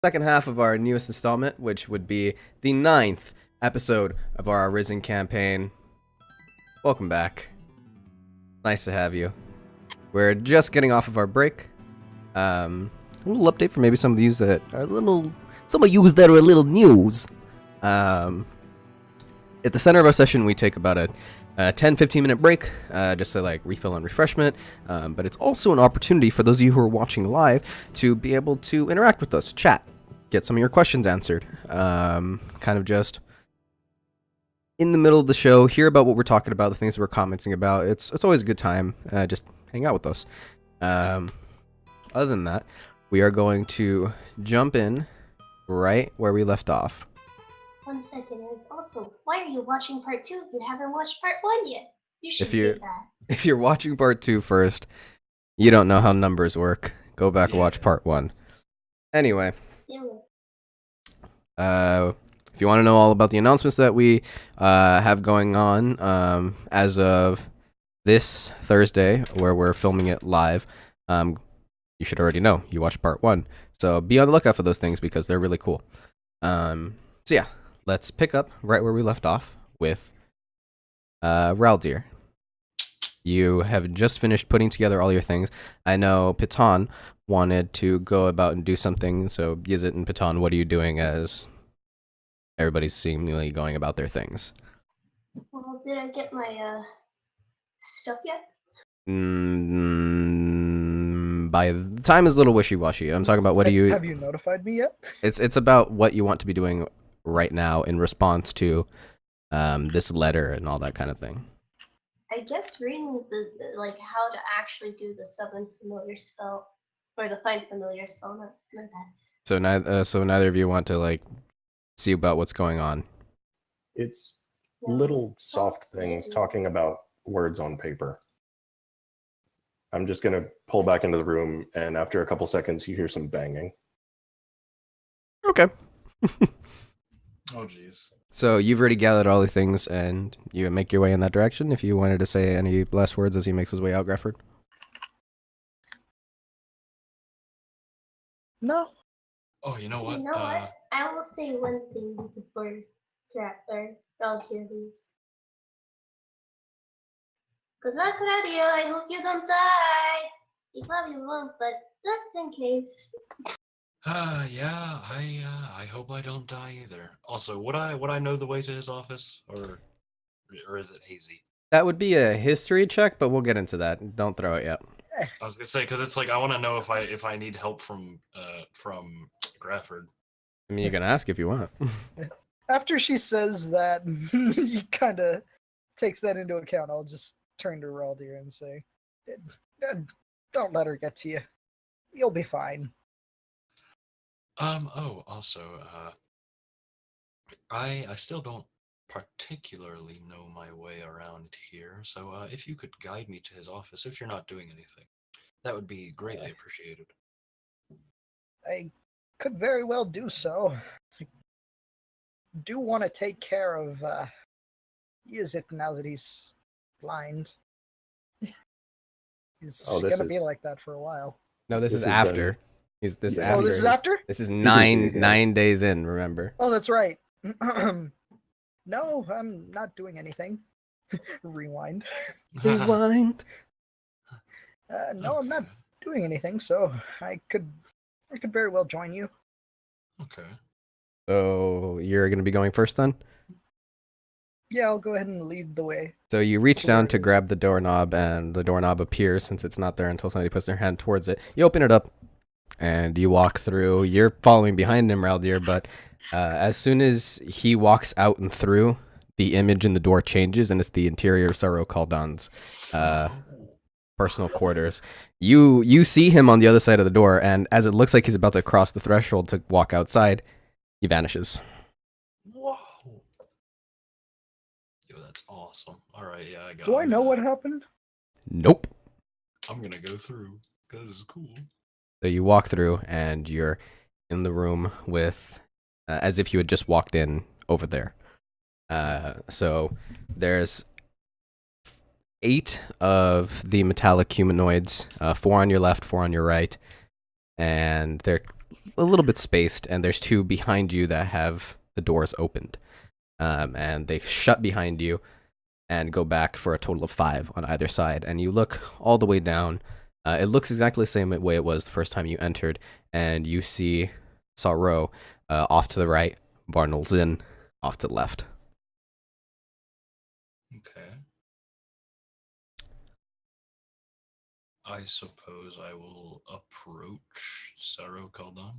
second half of our newest installment, which would be the 9th episode of our Orizon campaign. Welcome back. Nice to have you. We're just getting off of our break. A little update for maybe some of you that are some of you that are a little news. At the center of our session, we take about a 10-15 minute break just to like refill and refreshment, but it's also an opportunity for those of you who are watching live to be able to interact with us, chat, get some of your questions answered, kind of just in the middle of the show, hear about what we're talking about, the things that we're commenting about. It's always a good time, just hang out with us. Other than that, we are going to jump in right where we left off. 1 second. It's also, why are you watching part 2 if you haven't watched part 1 yet? You should If do that. If you're watching part 2 first, you don't know how numbers work. Go back and watch part 1. Anyway, if you want to know all about the announcements that we have going on as of this Thursday, where we're filming it live, you should already know. You watched part 1. So be on the lookout for those things because they're really cool. So yeah, let's pick up right where we left off with Raldir. You have just finished putting together all your things. I know Piton wanted to go about and do something, so Yizit and Piton, what are you doing as everybody's seemingly going about their things? Well, did I get my stuff yet? By the time is a little wishy-washy. I'm talking about what do you... Have you notified me yet? It's about what you want to be doing right now in response to this letter and all that kind of thing. I guess reading the like how to actually do the summon familiar spell or the find familiar spell, not that. So neither of you want to like see about what's going on. It's little soft things talking about words on paper. I'm just going to pull back into the room, and after a couple seconds, you hear some banging. Okay. Oh, jeez. So you've already gathered all the things, and you make your way in that direction. If you wanted to say any last words as he makes his way out, Grefford. No. Oh, you know what? You know what? I will say one thing before Raldir leaves. Good luck, Radio. I hope you don't die. You probably won't, but just in case. Yeah, I hope I don't die either. Also, would I know the way to his office, or is it hazy? That would be a history check, but we'll get into that. Don't throw it yet. I was gonna say because it's like I want to know if I need help from Grafford. I mean, you can ask if you want. After she says that, he kind of takes that into account. I'll just turn to Raldir and say, don't let her get to you. You'll be fine. Oh, also, I still don't particularly know my way around here, so if you could guide me to his office, if you're not doing anything, that would be greatly appreciated. I could very well do so. I do want to take care of Yizit now that he's blind. He's gonna be like that for a while. No, this is after. This is after? This is nine days in, remember? Oh, that's right. No, I'm not doing anything. Rewind. Rewind. No, I'm not doing anything, so I could very well join you. Okay. So you're going to be going first then? Yeah, I'll go ahead and lead the way. So you reach down to grab the doorknob, and the doorknob appears since it's not there until somebody puts their hand towards it. You open it up, and you walk through. You're following behind him, Raldir, but as soon as he walks out and through, the image in the door changes, and it's the interior of Saro Kaldan's personal quarters. You see him on the other side of the door, and as it looks like he's about to cross the threshold to walk outside, he vanishes. Whoa. Yo, that's awesome. All right, yeah, I got it. Do I know what happened? Nope. I'm gonna go through, because it's cool. So you walk through, and you're in the room with, as if you had just walked in over there. So there's 8 of the metallic humanoids, 4 on your left, 4 on your right, and they're a little bit spaced, and there's 2 behind you that have the doors opened. And they shut behind you and go back for a total of 5 on either side. And you look all the way down. It looks exactly the same way it was the first time you entered, and you see Sorrow off to the right, Varnal's in off to the left. Okay. I suppose I will approach Sarah Kaldon.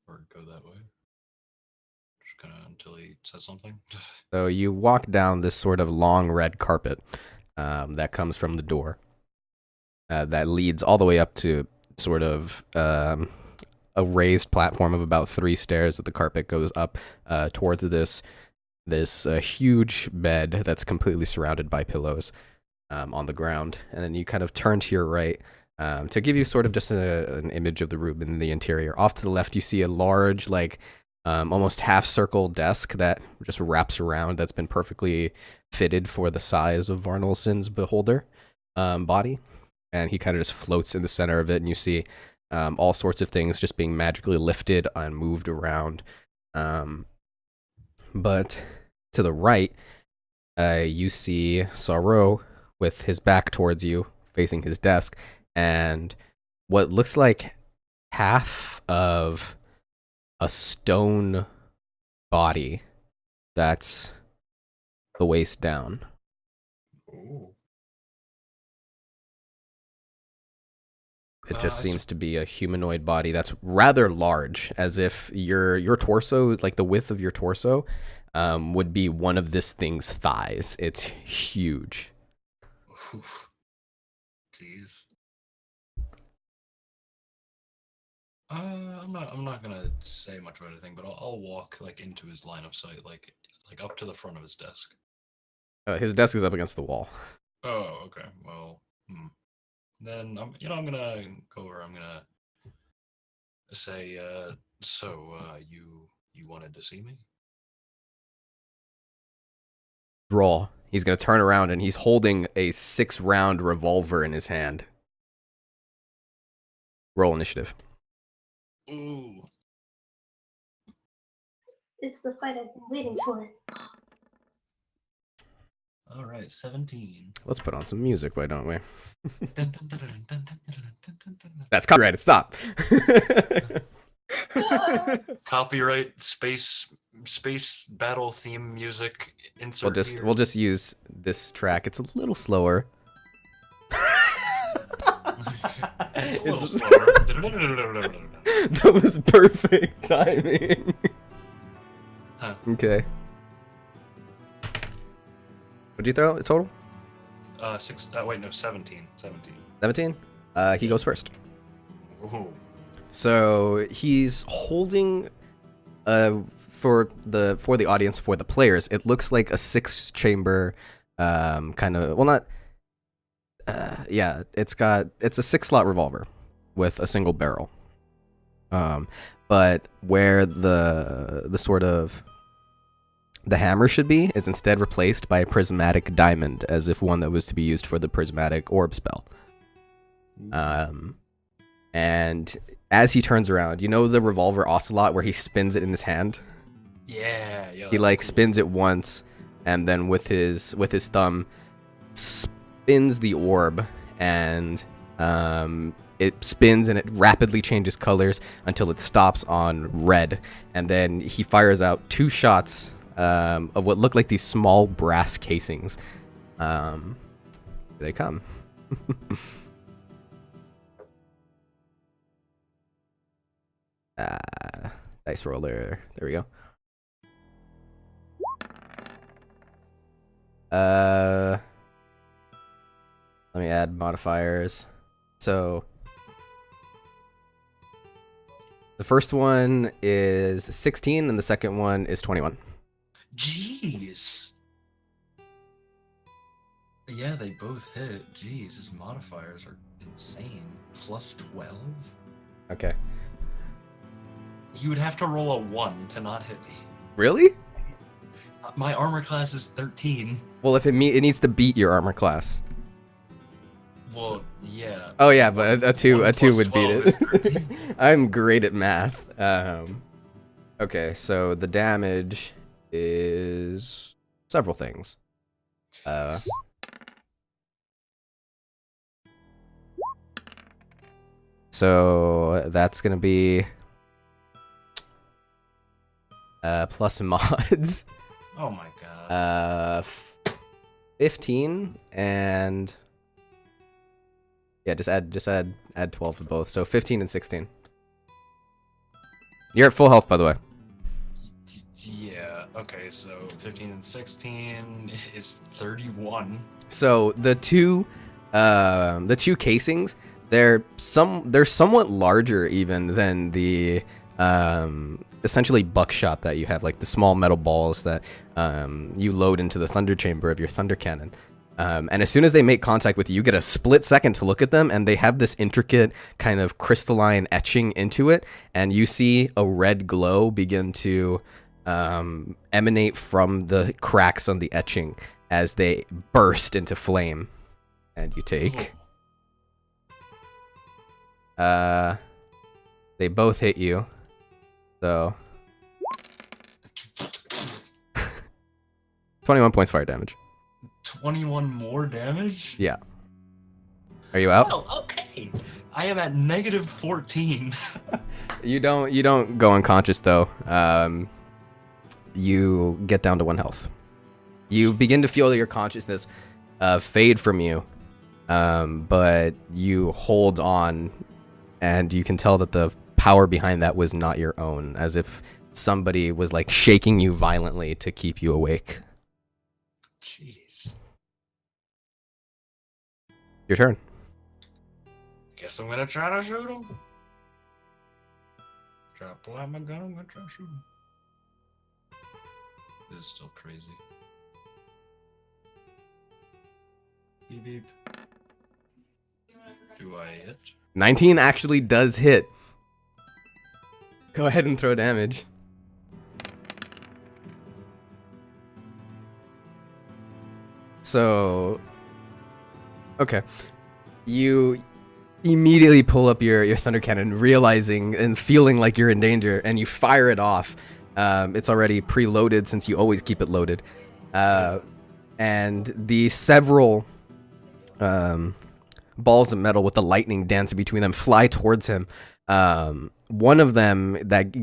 Or go that way. Just kind of until he says something. So you walk down this sort of long red carpet that comes from the door that leads all the way up to sort of a raised platform of about 3 stairs that the carpet goes up towards this huge bed that's completely surrounded by pillows on the ground. And then you kind of turn to your right to give you sort of just an image of the room in the interior. Off to the left, you see a large, like, almost half-circle desk that just wraps around that's been perfectly fitted for the size of Varnalson's beholder body. And he kind of just floats in the center of it, and you see all sorts of things just being magically lifted and moved around. But to the right, you see Sorrow with his back towards you, facing his desk, and what looks like half of a stone body that's the waist down. Ooh. It just seems to be a humanoid body that's rather large, as if your torso, like the width of your torso, would be one of this thing's thighs. It's huge. Oof. Jeez. I'm not gonna say much about anything, but I'll walk like into his line of sight, like up to the front of his desk. His desk is up against the wall. Oh, okay. Well, then I'm gonna go over. I'm gonna say, you wanted to see me? Draw. He's gonna turn around and he's holding a 6-round revolver in his hand. Roll initiative. Ooh. It's the fight I've been waiting for. All right, 17. Let's put on some music, why don't we? Dun, dun, dun, dun, dun, dun, dun, dun, dun, dun, dun. That's copyrighted. Stop. Copyright space battle theme music. Insert here. We'll just use this track. It's a little slower. It's a little slower. That was perfect timing. Huh. Okay. What'd you throw total? 17. 17? He goes first. Ooh. So he's holding for the audience, for the players, it looks like a 6-chamber kind of, well, not it's a 6-slot revolver with a single barrel. But where the sort of the hammer should be is instead replaced by a prismatic diamond, as if one that was to be used for the prismatic orb spell. And as he turns around, you know the revolver ocelot where he spins it in his hand? Yeah. He like spins it once, and then with his thumb spins the orb, and it spins and it rapidly changes colors until it stops on red, and then he fires out 2 shots of what look like these small brass casings. Here they come. Dice roller. There we go. Let me add modifiers. So the first one is 16 and the second one is 21. Jeez. Yeah, they both hit. Jeez, his modifiers are insane. Plus 12? Okay. You would have to roll a 1 to not hit me. Really? My armor class is 13. Well, if it needs to beat your armor class. Well, yeah. Oh yeah, but a two 1 plus would beat 12 is it. 13. I'm great at math. Okay, so the damage is several things. So that's gonna be plus mods. Oh my god. 15 and yeah, just add 12 to both. So 15 and 16. You're at full health, by the way. Yeah, okay, so 15 and 16 is 31. So the two casings, they're somewhat larger even than the essentially buckshot that you have, like the small metal balls that you load into the thunder chamber of your thunder cannon. And as soon as they make contact with you, you get a split second to look at them, and they have this intricate kind of crystalline etching into it, and you see a red glow begin to emanate from the cracks on the etching as they burst into flame. And you take... they both hit you. So... 21 points fire damage. 21 more damage? Yeah. Are you out? Oh, okay. I am at negative 14. You don't go unconscious though. You get down to 1 health. You begin to feel your consciousness fade from you, but you hold on, and you can tell that the power behind that was not your own, as if somebody was like shaking you violently to keep you awake. Jeez. Your turn. Guess I'm gonna try to shoot him. Try to pull out my gun, I'm gonna try to shoot him. This is still crazy. Beep beep. Do I hit? 19 actually does hit. Go ahead and throw damage. So, okay. You immediately pull up your thunder cannon, realizing and feeling like you're in danger, and you fire it off. It's already preloaded since you always keep it loaded. And the several balls of metal with the lightning dancing between them fly towards him. One of them that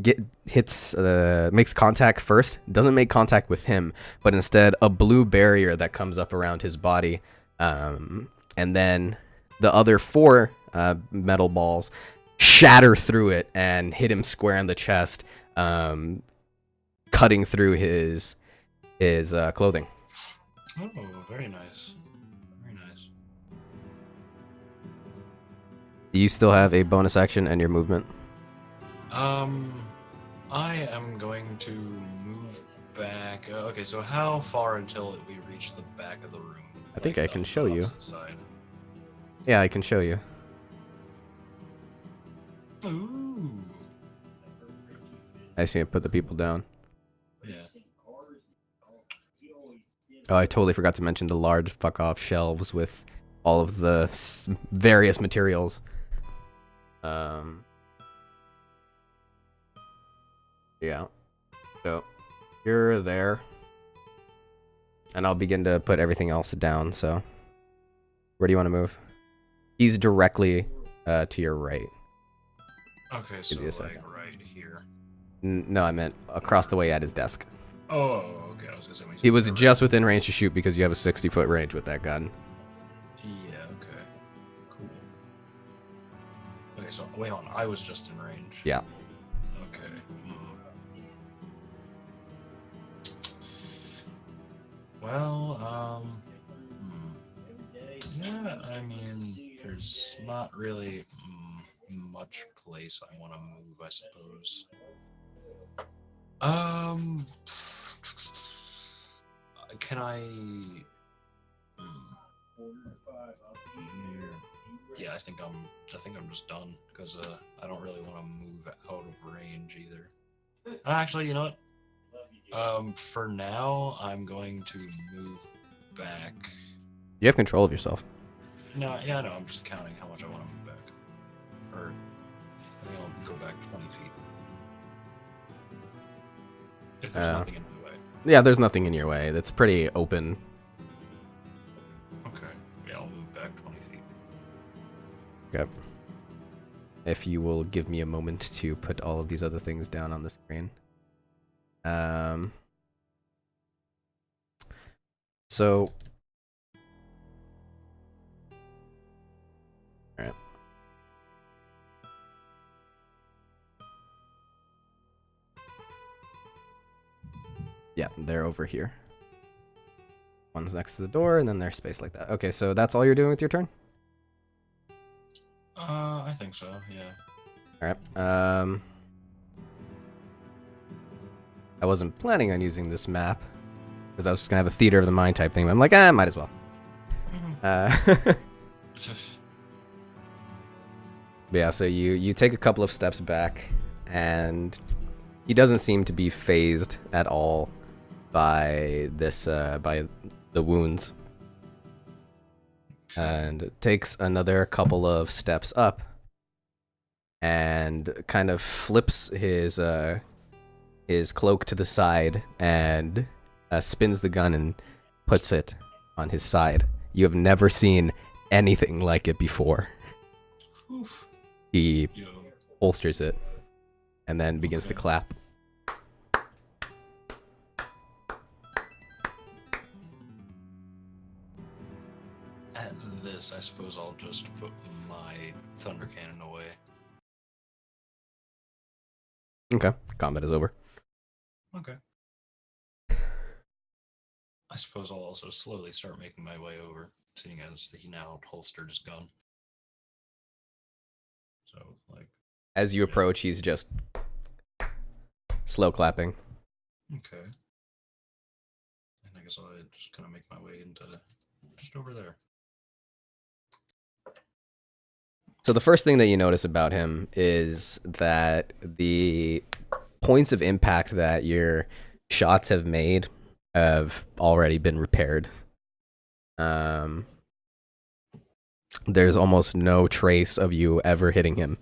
makes contact first doesn't make contact with him, but instead a blue barrier that comes up around his body. And then the other 4 metal balls shatter through it and hit him square in the chest, cutting through his clothing. Oh, very nice. Very nice. Do you still have a bonus action and your movement? I am going to move back. Okay, so how far until we reach the back of the room? I think Like, I can the show you. opposite side. Yeah, I can show you. Ooh. I just need to put the people down. Yeah. Oh, I totally forgot to mention the large fuck-off shelves with all of the various materials. Yeah. So, you're there. And I'll begin to put everything else down, so... Where do you want to move? He's directly to your right. Okay, so Give me a like second. right here. No, I meant across the way at his desk. Oh, okay. I was gonna say when you He said was right. just within range to shoot because you have a 60-foot range with that gun. Yeah. Okay. Cool. Okay, so wait on. I was just in range. Yeah. Okay. Well, yeah. I mean, there's not really much place I want to move, I suppose. Can I? Yeah, I think I'm just done because I don't really want to move out of range either. Actually, you know what? For now, I'm going to move back. You have control of yourself. No, yeah, no, I'm just counting how much I want to move back. Or, I think I'll go back 20 feet. If there's nothing in my way. Yeah, there's nothing in your way. That's pretty open. Okay. Yeah, I'll move back 20 feet. Okay. If you will give me a moment to put all of these other things down on the screen. So. Alright. Yeah, they're over here. One's next to the door, and then there's space like that. Okay, so that's all you're doing with your turn? I think so, yeah. Alright, I wasn't planning on using this map, because I was just gonna have a theater of the mind type thing, but I'm like, might as well. But yeah, so you take a couple of steps back, and he doesn't seem to be phased at all by this, by the wounds. And takes another couple of steps up, and kind of flips his cloak to the side, and spins the gun and puts it on his side. You have never seen anything like it before. Oof. He Yo. holsters it, and then begins to clap. At this, I suppose I'll just put my thunder cannon away. Okay, combat is over. Okay. I suppose I'll also slowly start making my way over, seeing as he now holstered his gun. So, like... As you approach, he's just slow clapping. Okay. And I guess I'll just kind of make my way into just over there. So the first thing that you notice about him is that the points of impact that your shots have made have already been repaired. There's almost no trace of you ever hitting him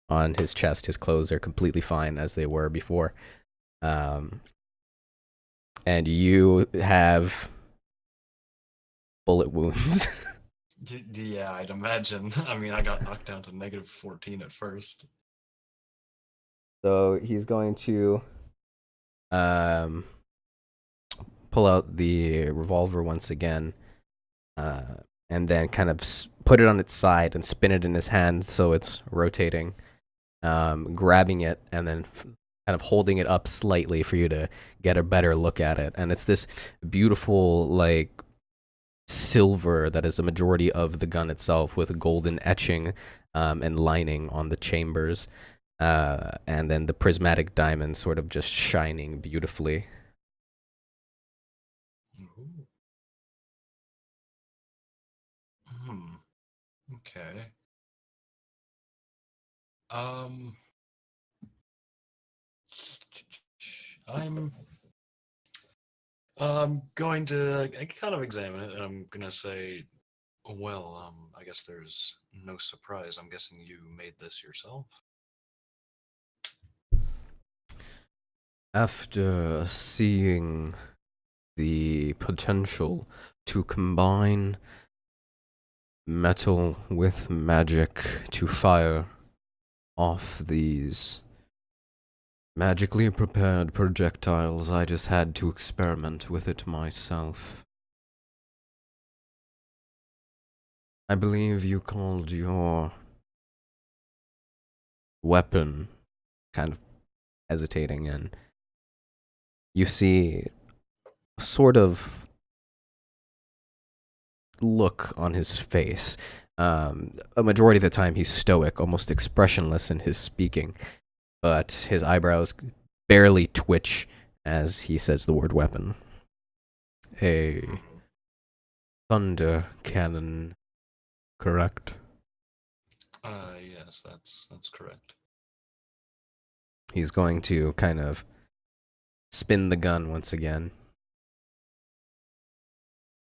on his chest. His clothes are completely fine as they were before. And you have bullet wounds. Yeah, I'd imagine. I mean, I got knocked down to -14 at first. So he's going to pull out the revolver once again, and then kind of put it on its side and spin it in his hand so it's rotating, grabbing it and then kind of holding it up slightly for you to get a better look at it. And it's this beautiful, like, silver that is a majority of the gun itself, with golden etching and lining on the chambers, and then the prismatic diamond sort of just shining beautifully. Ooh. Okay. I'm going to kind of examine it, and I'm gonna say, well, I guess there's no surprise. I'm guessing you made this yourself. After seeing the potential to combine metal with magic to fire off these magically prepared projectiles, I just had to experiment with it myself. I believe you called your weapon, kind of hesitating, and you see a sort of look on his face. A majority of the time he's stoic, almost expressionless in his speaking, but his eyebrows barely twitch as he says the word weapon. A thunder cannon, correct? Yes, that's correct. He's going to kind of spin the gun once again.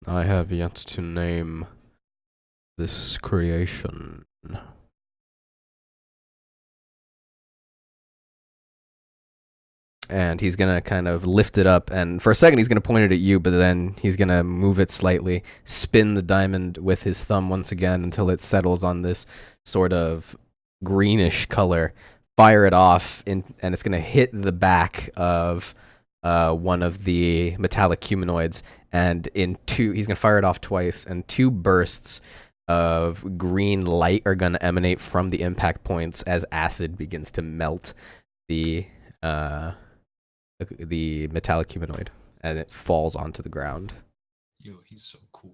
I have yet to name this creation. And he's gonna kind of lift it up, and for a second he's gonna point it at you, but then he's gonna move it slightly, spin the diamond with his thumb once again until it settles on this sort of greenish color, fire it off, and it's gonna hit the back of one of the metallic humanoids, and he's gonna fire it off twice, and 2 bursts of green light are gonna emanate from the impact points as acid begins to melt the metallic humanoid, and it falls onto the ground. Yo, he's so cool.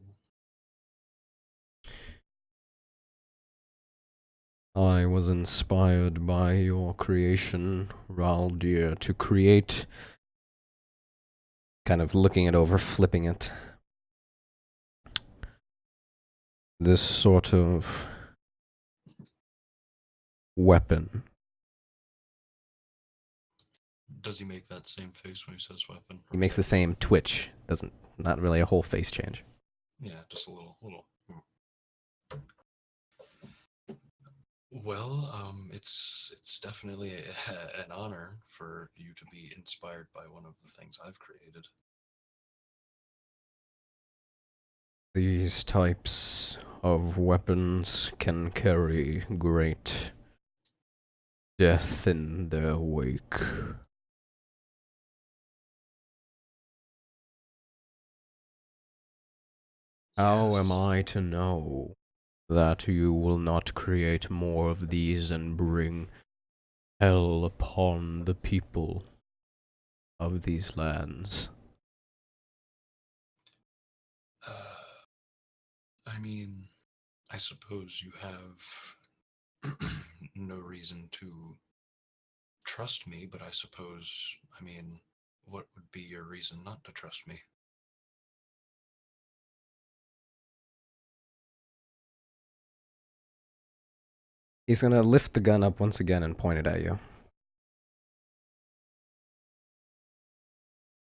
I was inspired by your creation, Raldir, to create... Kind of looking it over, flipping it. This sort of weapon. Does he make that same face when he says weapon? He makes the same twitch. Not really a whole face change. Yeah, just a little. Well, it's definitely an honor for you to be inspired by one of the things I've created. These types of weapons can carry great death in their wake. How am I to know that you will not create more of these and bring hell upon the people of these lands? I mean, I suppose you have no reason to trust me, but I suppose, what would be your reason not to trust me? He's gonna lift the gun up once again and point it at you.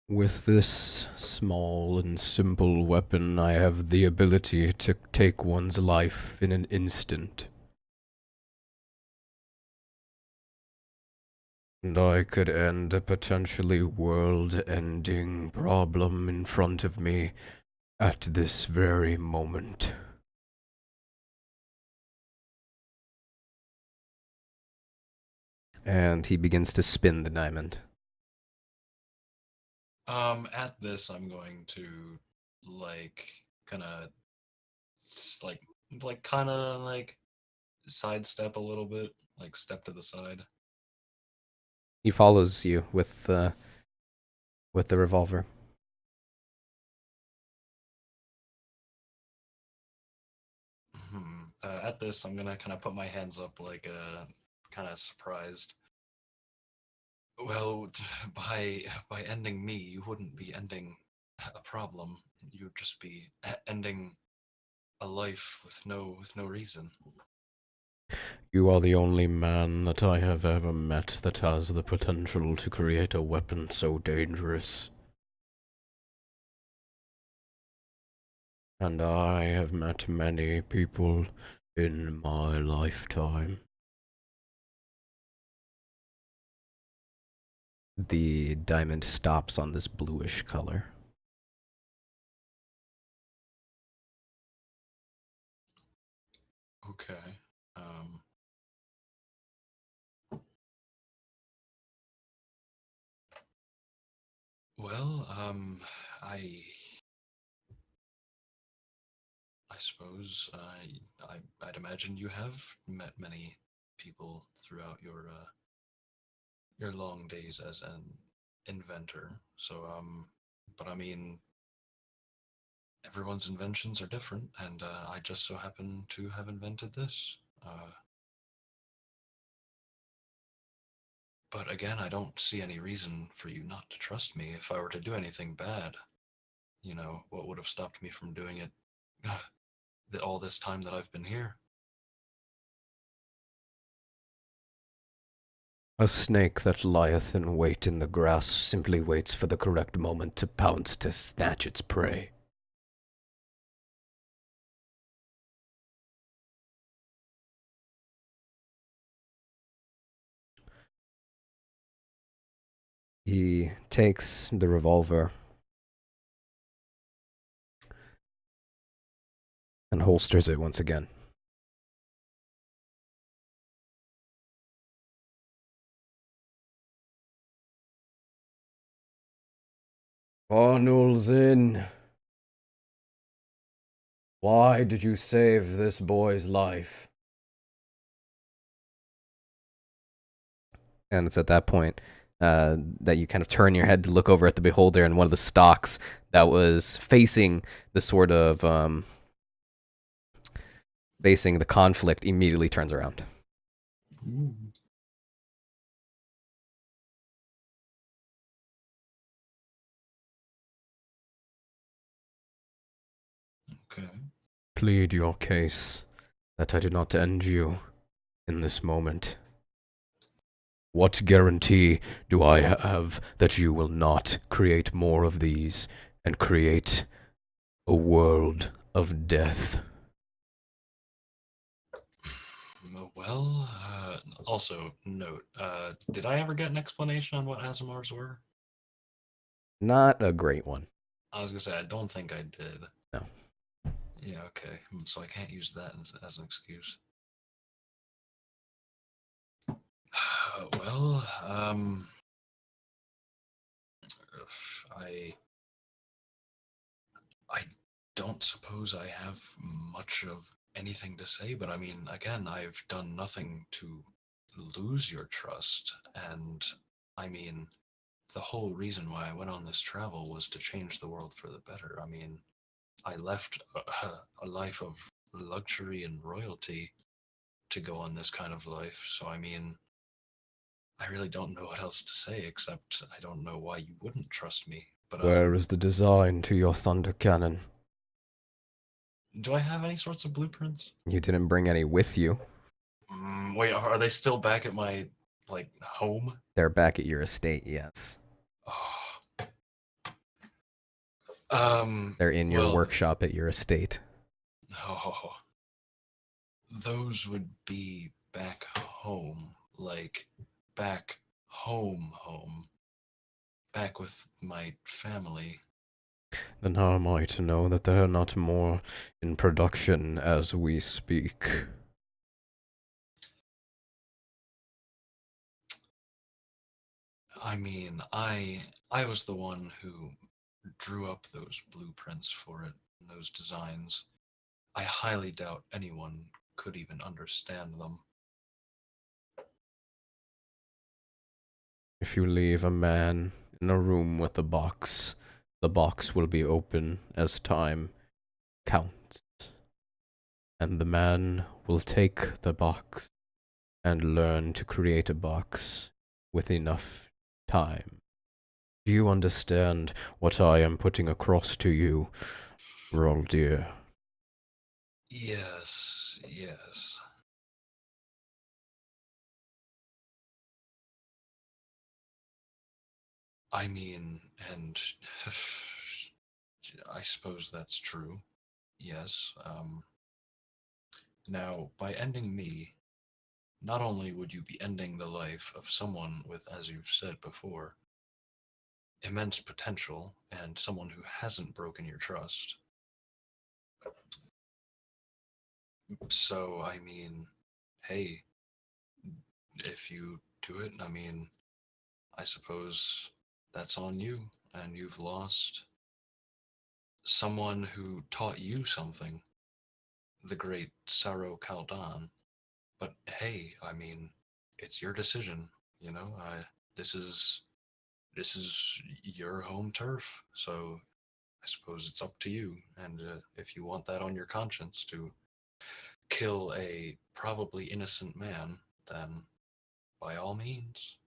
With this small and simple weapon, I have the ability to take one's life in an instant. And I could end a potentially world-ending problem in front of me at this very moment. And he begins to spin the diamond. At this, I'm going to, sidestep a little bit, step to the side. He follows you with the revolver. At this, I'm gonna kind of put my hands up, kind of surprised. Well, by ending me, you wouldn't be ending a problem. You'd just be ending a life with no reason. You are the only man that I have ever met that has the potential to create a weapon so dangerous. And I have met many people in my lifetime. The diamond stops on this bluish color. Okay. Well, I suppose I'd imagine you have met many people throughout your long days as an inventor. So, but everyone's inventions are different, and I just so happen to have invented this. But again, I don't see any reason for you not to trust me. If I were to do anything bad, what would have stopped me from doing it all this time that I've been here? A snake that lieth in wait in the grass simply waits for the correct moment to pounce to snatch its prey. He takes the revolver and holsters it once again. Arnold's Inn. Why did you save this boy's life? And it's at that point that you kind of turn your head to look over at the beholder, and one of the stalks that was facing the sort of facing the conflict immediately turns around. Ooh. Okay. Plead your case that I did not end you in this moment. What guarantee do I have that you will not create more of these and create a world of death? Well, also note, did I ever get an explanation on what Asimars were? Not a great one. I was gonna say, I don't think I did. No. Yeah, okay. So I can't use that as an excuse. Well, I don't suppose I have much of anything to say, but I mean, again, I've done nothing to lose your trust, and I mean, the whole reason why I went on this travel was to change the world for the better. I mean, I left a life of luxury and royalty to go on this kind of life, so I mean, I really don't know what else to say except I don't know why you wouldn't trust me. But Where is the design to your thunder cannon? do I have any sorts of blueprints? You didn't bring any with you. Wait, are they still back at my home? They're back at your estate, yes. Oh. They're in your Well, workshop at your estate. oh, those would be back home, like back home, back with my family. Then how am I to know that there are not more in production as we speak? I mean, I was the one who drew up those blueprints for it, those designs. I highly doubt anyone could even understand them. If you leave a man in a room with a box, the box will be open as time counts. And the man will take the box and learn to create a box with enough time. Do you understand what I am putting across to you, Roldir? Yes, yes. I mean, and I suppose that's true. Yes. Now, by ending me, not only would you be ending the life of someone with, as you've said before, immense potential and someone who hasn't broken your trust. So, I mean, hey, if you do it, I mean, I suppose that's on you, and you've lost someone who taught you something, the great Saro Kaldan. But hey, I mean, it's your decision, you know. This is this is your home turf, so I suppose it's up to you. And if you want that on your conscience to kill a probably innocent man, then by all means.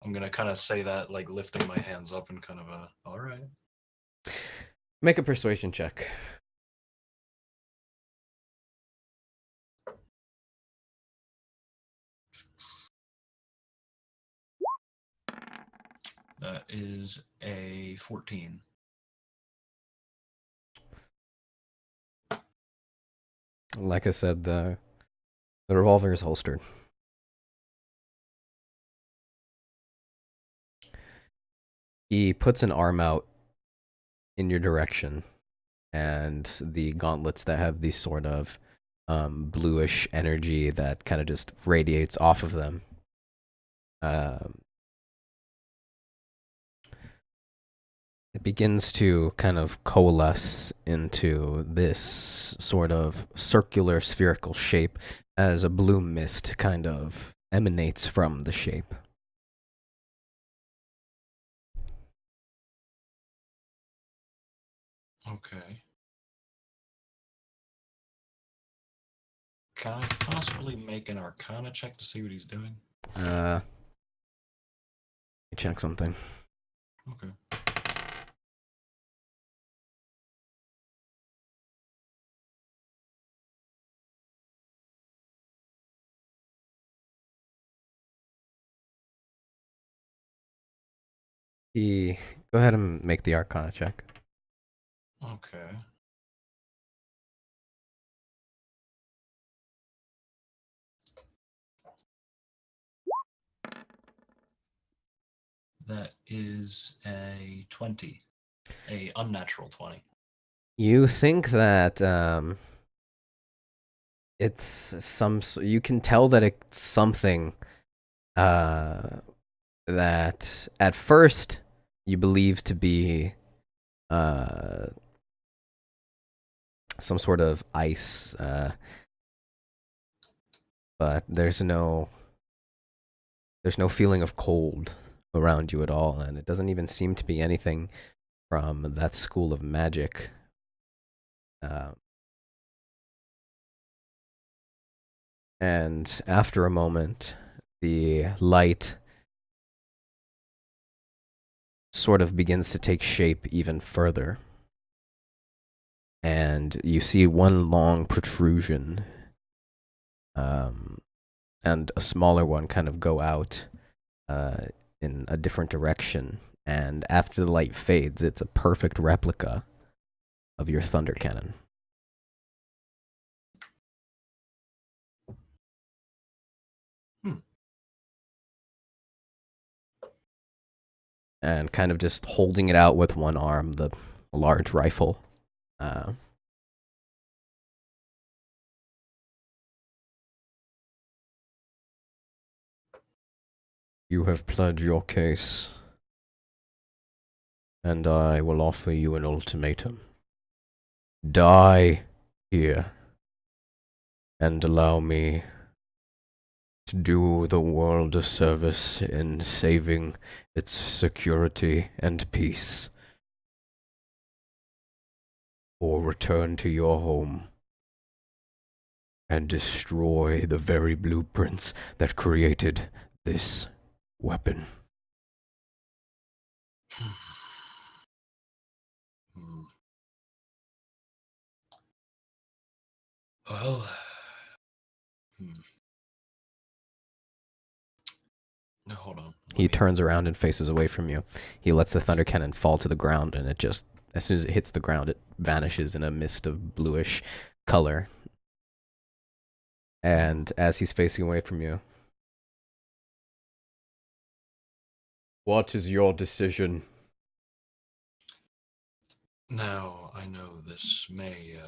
I'm gonna kind of say that, like lifting my hands up and kind of all right. Make a persuasion check. That is a 14. Like I said, the revolver is holstered. He puts an arm out in your direction, and the gauntlets that have these sort of bluish energy that kind of just radiates off of them. It begins to kind of coalesce into this sort of circular spherical shape as a blue mist kind of emanates from the shape. Okay. Can I possibly make an Arcana check to see what he's doing? Let me check something. Okay. Go ahead and make the Arcana check. Okay. That is a 20. A unnatural 20. You think that it's some. You can tell that it's something that at first you believe to be some sort of ice, but there's no feeling of cold around you at all, and it doesn't even seem to be anything from that school of magic. And after a moment, the light sort of begins to take shape even further. And you see one long protrusion, and a smaller one kind of go out in a different direction. And after the light fades, it's a perfect replica of your thunder cannon. And kind of just holding it out with one arm, the large rifle. You have pled your case, and I will offer you an ultimatum. Die here, and allow me to do the world a service in saving its security and peace, or return to your home and destroy the very blueprints that created this weapon. Well, no, hold on. He turns around and faces away from you. He lets the thunder cannon fall to the ground, and it just, as soon as it hits the ground, it vanishes in a mist of bluish color. And as he's facing away from you, what is your decision? Now, I know this may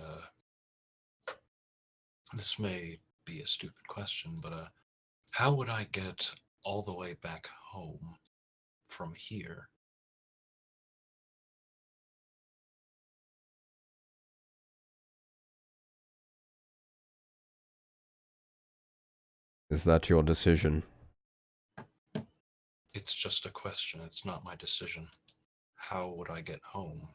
be a stupid question, but how would I get all the way back home from here? Is that your decision? It's just a question. It's not my decision. How would I get home?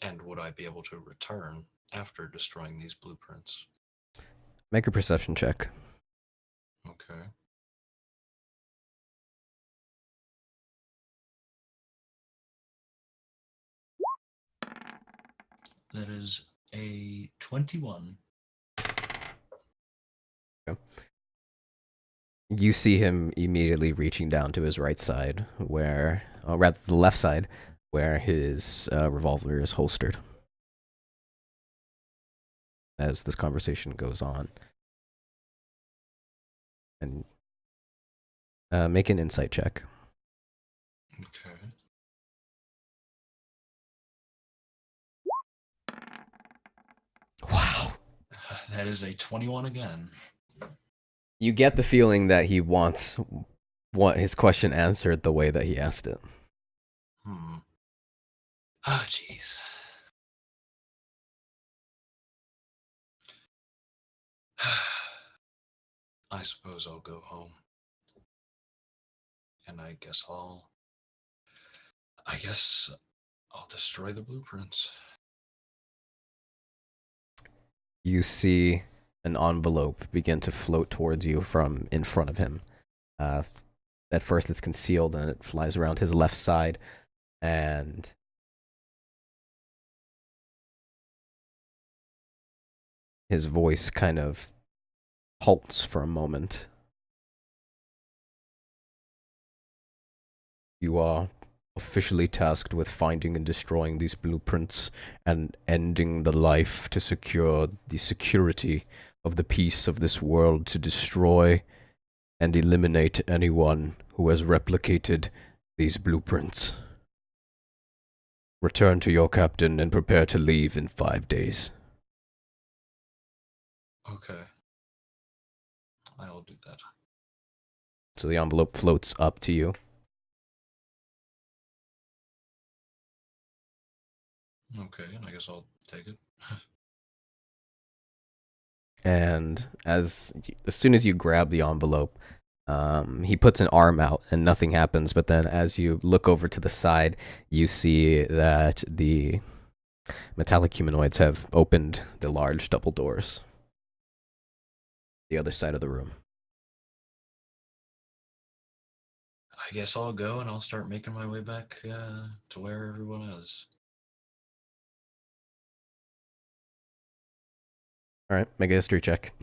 And would I be able to return after destroying these blueprints? Make a perception check. Okay. That is a 21. Okay. You see him immediately reaching down to his right side, or rather the left side, where his revolver is holstered. As this conversation goes on. And make an insight check. Okay. Wow. That is a 21 again. You get the feeling that he wants his question answered the way that he asked it. Ah, jeez. I suppose I'll go home. And I guess I'll destroy the blueprints. You see an envelope begin to float towards you from in front of him. At first it's concealed and it flies around his left side, and his voice kind of halts for a moment. You are officially tasked with finding and destroying these blueprints and ending the life to secure the security of the peace of this world, to destroy and eliminate anyone who has replicated these blueprints. Return to your captain and prepare to leave in 5 days. Okay. I will do that. So the envelope floats up to you. Okay, and I guess I'll take it. And as soon as you grab the envelope, he puts an arm out and nothing happens. But then as you look over to the side, you see that the metallic humanoids have opened the large double doors. The other side of the room. I guess I'll go and I'll start making my way back to where everyone is. All right, make a history check.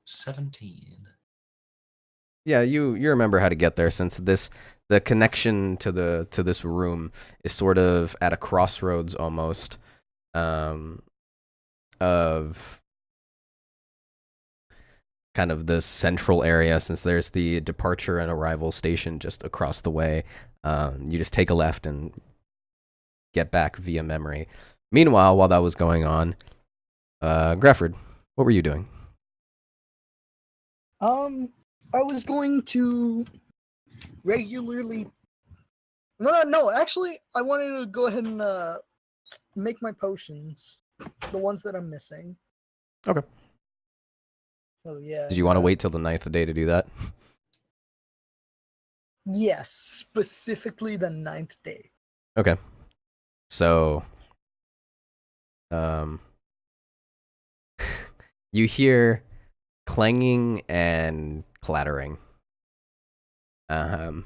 17. Yeah, you remember how to get there, since the connection to this room is sort of at a crossroads almost, of kind of the central area, since there's the departure and arrival station just across the way. You just take a left and get back via memory. Meanwhile, while that was going on, Grefford, what were you doing? I was going to regularly. No, actually, I wanted to go ahead and make my potions, the ones that I'm missing. Okay. Oh yeah. Did you want to wait till the 9th day to do that? Yes, specifically the 9th day. Okay. So, you hear clanging and clattering. And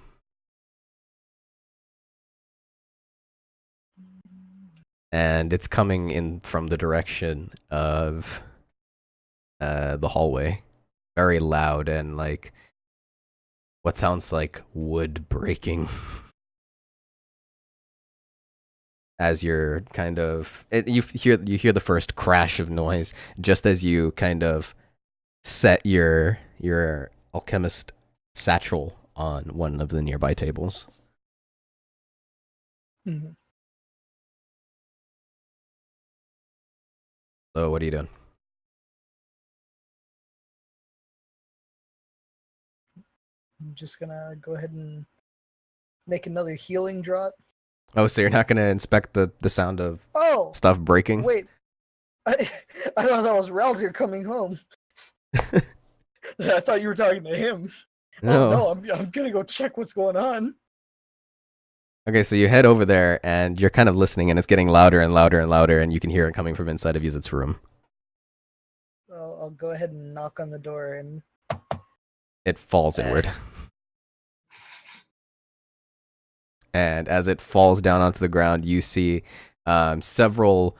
it's coming in from the direction of the hallway. Very loud and like what sounds like wood breaking. As you're kind of you hear the first crash of noise just as you kind of set your alchemist satchel on one of the nearby tables. Mm-hmm. So what are you doing? I'm just gonna go ahead and make another healing drop. Oh, so you're not gonna inspect the sound of stuff breaking? Wait, I thought that was Raldir coming home. I thought you were talking to him. No. Oh no, I'm gonna go check what's going on. Okay, so you head over there and you're kind of listening, and it's getting louder and louder and louder, and you can hear it coming from inside of Yuzit's room. I'll go ahead and knock on the door, and it falls inward. And as it falls down onto the ground, you see several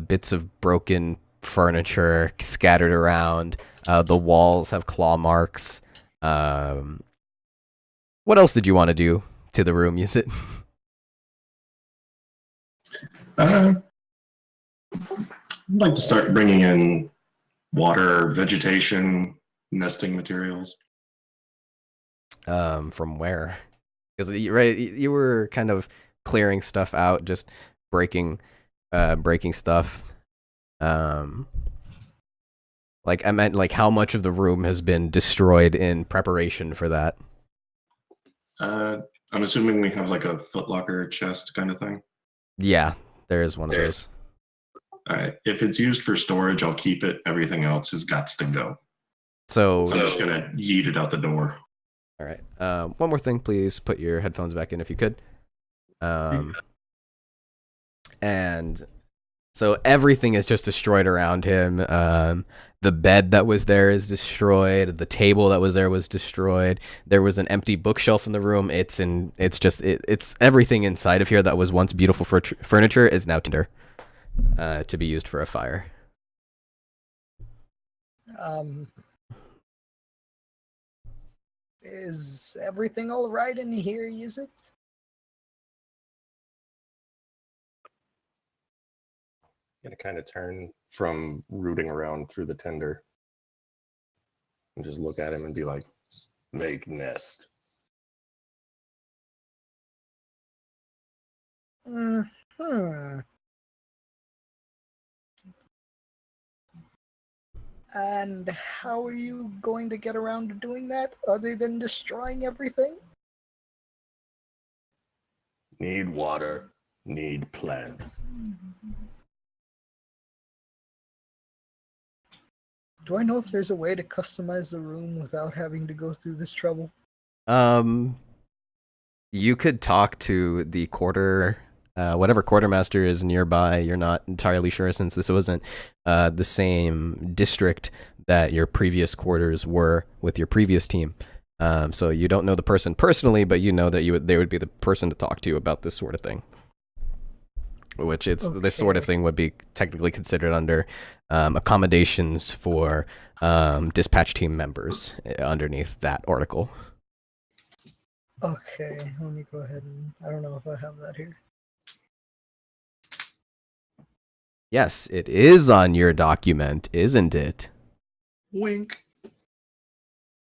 bits of broken furniture scattered around. The walls have claw marks. What else did you want to do to the room, Yuzit? I'd like to start bringing in Water, vegetation, nesting materials. From where? Because you were kind of clearing stuff out, just breaking stuff. Like I meant, like how much of the room has been destroyed in preparation for that? I'm assuming we have like a footlocker chest kind of thing. Yeah, there is one of those. All right. If it's used for storage, I'll keep it. Everything else has got to go. So I'm just gonna yeet it out the door. all right. One more thing, please. Put your headphones back in if you could. And so everything is just destroyed around him. The bed that was there is destroyed. The table that was there was destroyed. There was an empty bookshelf in the room. It's everything inside of here that was once beautiful furniture is now tinder, to be used for a fire. Is everything all right in here? Is it? Gonna kind of turn from rooting around through the tinder and just look at him and be like, make nest. And how are you going to get around to doing that other than destroying everything? Need water, need plants. Do I know if there's a way to customize the room without having to go through this trouble? You could talk to the whatever quartermaster is nearby. You're not entirely sure since this wasn't the same district that your previous quarters were with your previous team. So you don't know the person personally, but you know that they would be the person to talk to about this sort of thing. Which this sort of thing would be technically considered under accommodations for dispatch team members underneath that article. Okay, let me go ahead and I don't know if I have that here. Yes, it is on your document, isn't it? Wink.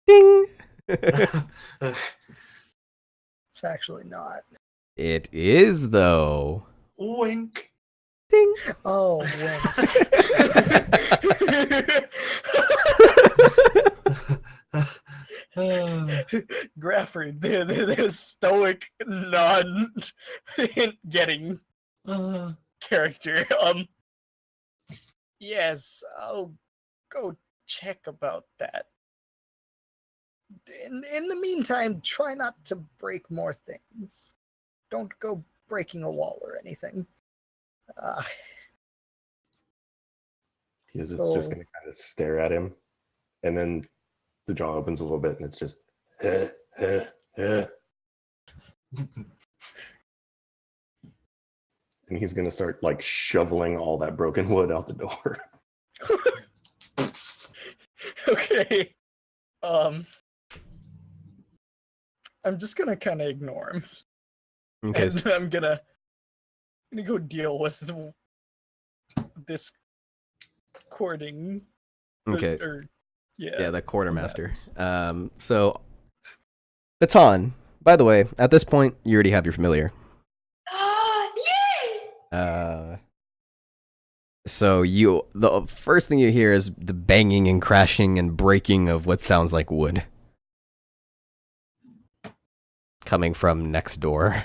Ding! It's actually not. It is, though. Wink. Ding! Oh, Grafford, the stoic non-getting character. Yes, I'll go check about that. In the meantime, try not to break more things. Don't go breaking a wall or anything. Because it's just going to kind of stare at him. And then the jaw opens a little bit and it's just, heh, heh, heh. And he's going to start like shoveling all that broken wood out the door. Okay. I'm just going to kind of ignore him. Okay. And I'm gonna go deal with this courting. Okay. Yeah, the quartermaster. So, Baton, by the way, at this point, you already have your familiar. Yay! So the first thing you hear is the banging and crashing and breaking of what sounds like wood. Coming from next door.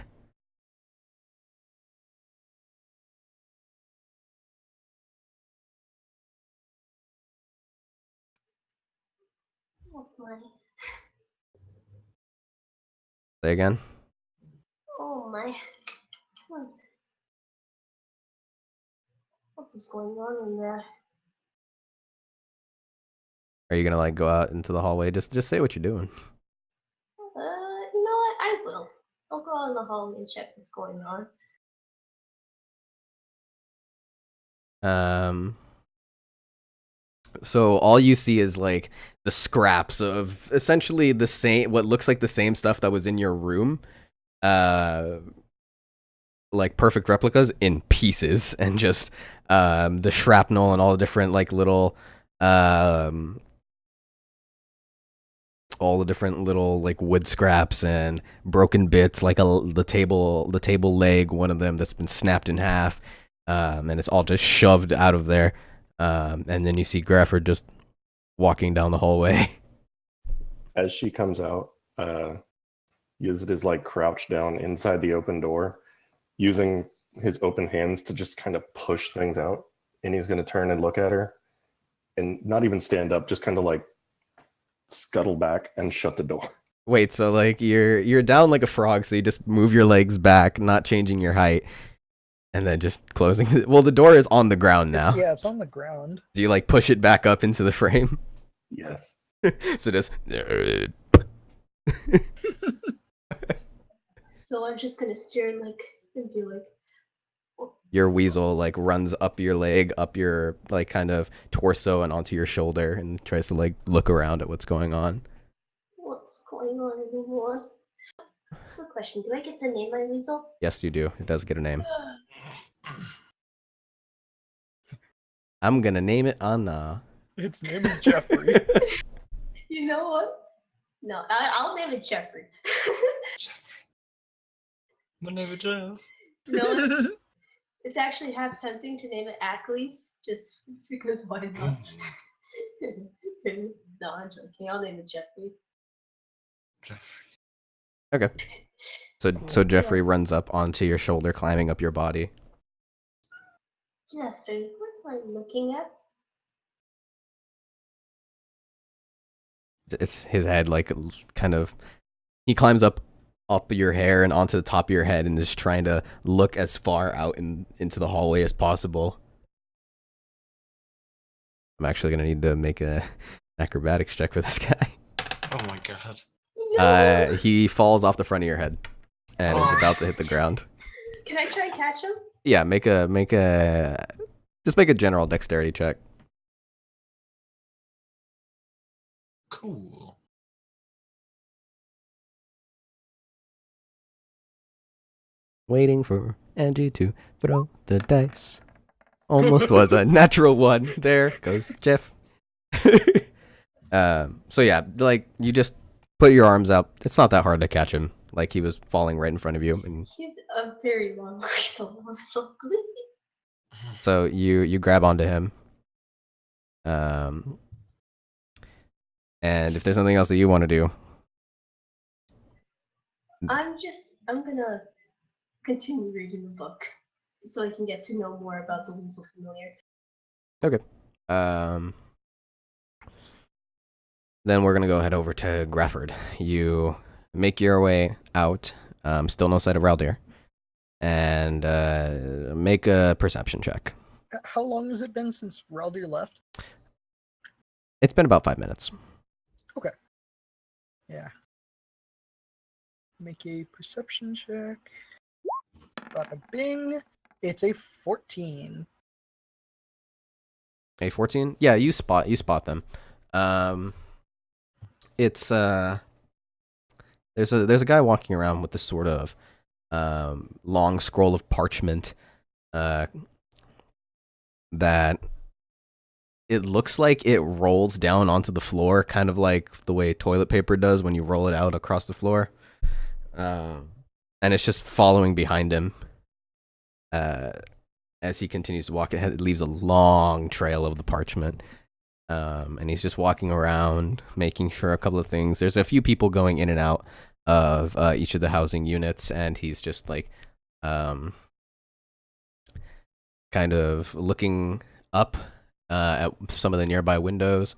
What's my? Say again? Oh my. What is going on in there? Are you gonna like go out into the hallway? Just say what you're doing. You know what? I will. I'll go out in the hallway and check what's going on. So all you see is like the scraps of essentially the same, what looks like the same stuff that was in your room, like perfect replicas in pieces, and just the shrapnel and all the different like little All the different little like wood scraps and broken bits, like the table leg, one of them that's been snapped in half, and it's all just shoved out of there. And then you see Grafford just walking down the hallway. As she comes out, Yizid is like crouched down inside the open door, using his open hands to just kind of push things out. And he's going to turn and look at her and not even stand up, just kind of like scuttle back and shut the door. Wait, so like you're down like a frog, so you just move your legs back, not changing your height, and then just closing. Well, the door is on the ground now. Yeah, it's on the ground. Do you like push it back up into the frame? Yes. So just. So I'm just gonna stare and be like, Your weasel like runs up your leg, up your like kind of torso and onto your shoulder, and tries to like look around at what's going on. what's going on anymore? Quick question: do I get to name my weasel? Yes, you do. It does get a name. I'm gonna name it Anna. Its name is Jeffrey. You know what? No, I'll name it Jeffrey. Jeffrey. My name is Jeff. No, it's actually half tempting to name it Ackley's, just because why not? No, I'm joking. I'll name it Jeffrey. Jeffrey. Okay. So Jeffrey runs up onto your shoulder, climbing up your body. Jeffrey, what am I looking at? It's his head, like kind of. He climbs up your hair and onto the top of your head, and is trying to look as far out into the hallway as possible. I'm actually gonna need to make an acrobatics check for this guy. Oh my god. No. He falls off the front of your head, and is about to hit the ground. Can I try and catch him? Yeah, make a general dexterity check. Cool. Waiting for Angie to throw the dice. Almost was a natural one. There goes Jeff. So yeah, like you just put your arms out. It's not that hard to catch him. Like he was falling right in front of you, and He's a very long weasel, most likely. so you grab onto him. And if there's anything else that you want to do, I'm gonna continue reading the book so I can get to know more about the weasel familiar. okay. Then we're gonna go head over to Grafford. You make your way out. Still no sight of Raldir, and make a perception check. How long has it been since Raldir left? It's been about 5 minutes. Okay. Yeah. Make a perception check. Bada bing. It's a 14. A 14? Yeah, you spot them. It's there's a guy walking around with this sort of long scroll of parchment that it looks like it rolls down onto the floor, kind of like the way toilet paper does when you roll it out across the floor. And it's just following behind him as he continues to walk. It leaves a long trail of the parchment. And he's just walking around, making sure a couple of things. There's a few people going in and out of each of the housing units, and he's just like kind of looking up at some of the nearby windows,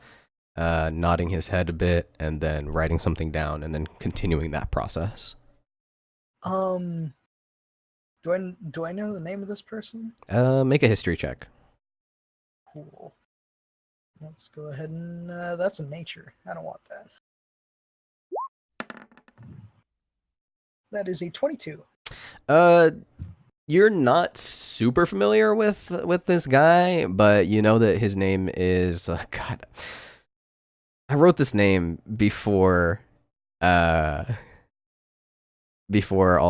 nodding his head a bit, and then writing something down, and then continuing that process. Do I know the name of this person? Make a history check. Cool. Let's go ahead and that's a nature. I don't want that. That is a 22. You're not super familiar with this guy, but you know that his name is God. I wrote this name before all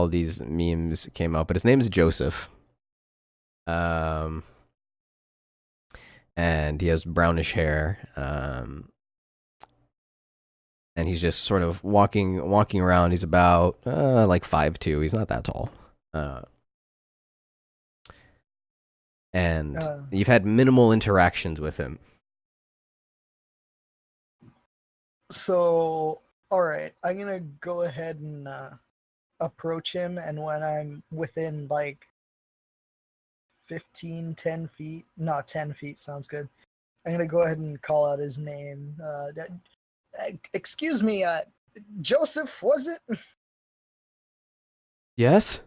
these memes came out, but his name is Joseph. And and he has brownish hair. And he's just sort of walking around. He's about like 5'2". He's not that tall. And you've had minimal interactions with him. So, all right, I'm gonna go ahead and approach him, and when I'm within like 10 feet, not 10 feet, sounds good. I'm gonna go ahead and call out his name. Excuse me, Joseph, was it? Yes?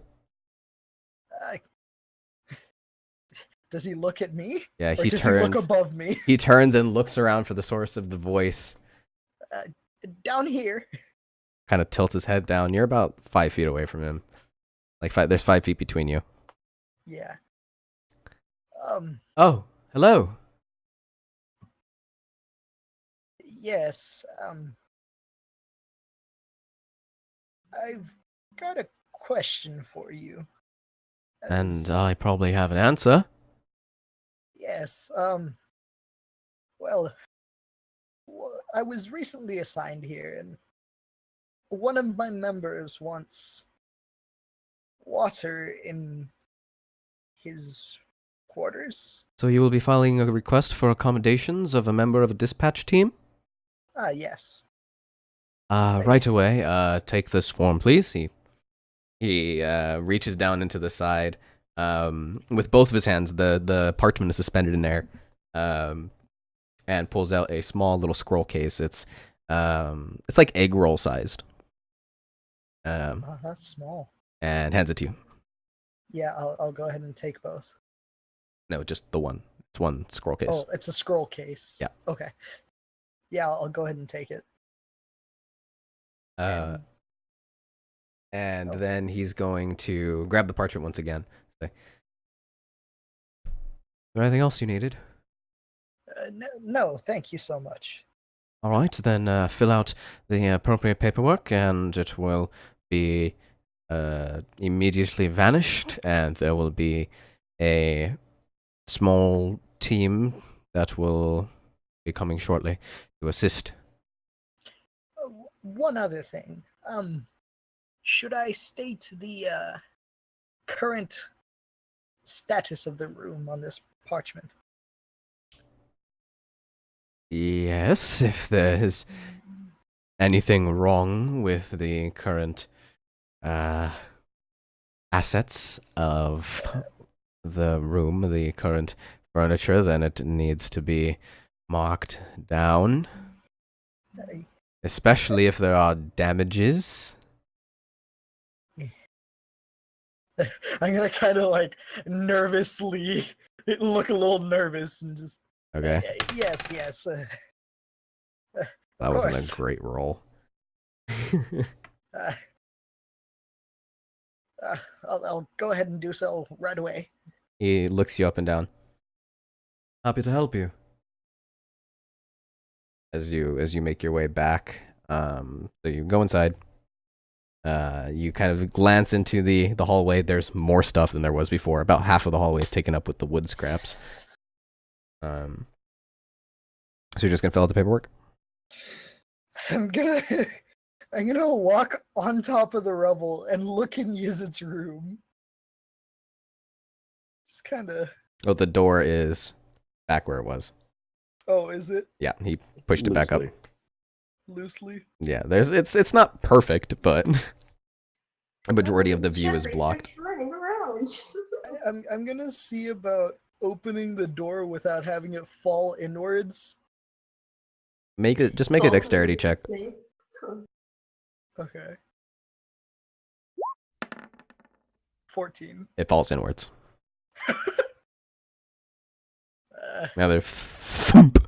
Does he look at me? Yeah, Or he does turns. he look above me? He turns and looks around for the source of the voice. Down here. Kind of tilts his head down. You're about 5 feet away from him. There's 5 feet between you. Yeah. Oh, hello. Yes. I've got a question for you. And I probably have an answer. Yes. Well, I was recently assigned here, and one of my members wants water in his quarters. So you will be filing a request for accommodations of a member of a dispatch team? Yes. Right away. Take this form, please. He reaches down into the side with both of his hands. The parchment is suspended in air, and pulls out a small little scroll case. It's like egg roll sized. That's small. And hands it to you. Yeah, I'll go ahead and take both. No, just the one. It's one scroll case. Oh, it's a scroll case. Yeah. Okay. Yeah, I'll go ahead and take it. And then he's going to grab the parchment once again. Say, is there anything else you needed? No, thank you so much. All right, then fill out the appropriate paperwork, and it will be immediately vanished, and there will be a small team that will be coming shortly to assist. One other thing. Should I state the current status of the room on this parchment? Yes, if there is anything wrong with the current assets of the room, the current furniture, then it needs to be marked down. Especially if there are damages. I'm gonna kind of like nervously look a little nervous and just. Okay. Yes. That wasn't a great roll. I'll go ahead and do so right away. He looks you up and down. Happy to help you. As you make your way back, so you go inside. You kind of glance into the hallway. There's more stuff than there was before. About half of the hallway is taken up with the wood scraps. So you're just gonna fill out the paperwork? I'm gonna walk on top of the rubble and look in Yizit's room. Just kind of. Oh, the door is back where it was. Oh, is it? Yeah, he pushed it back up. Loosely. Yeah, it's not perfect, but a majority of the view is Jeffrey starts starts running around. I'm gonna see about opening the door without having it fall inwards. Just make a dexterity check. Okay. 14. It falls inwards. Another thump.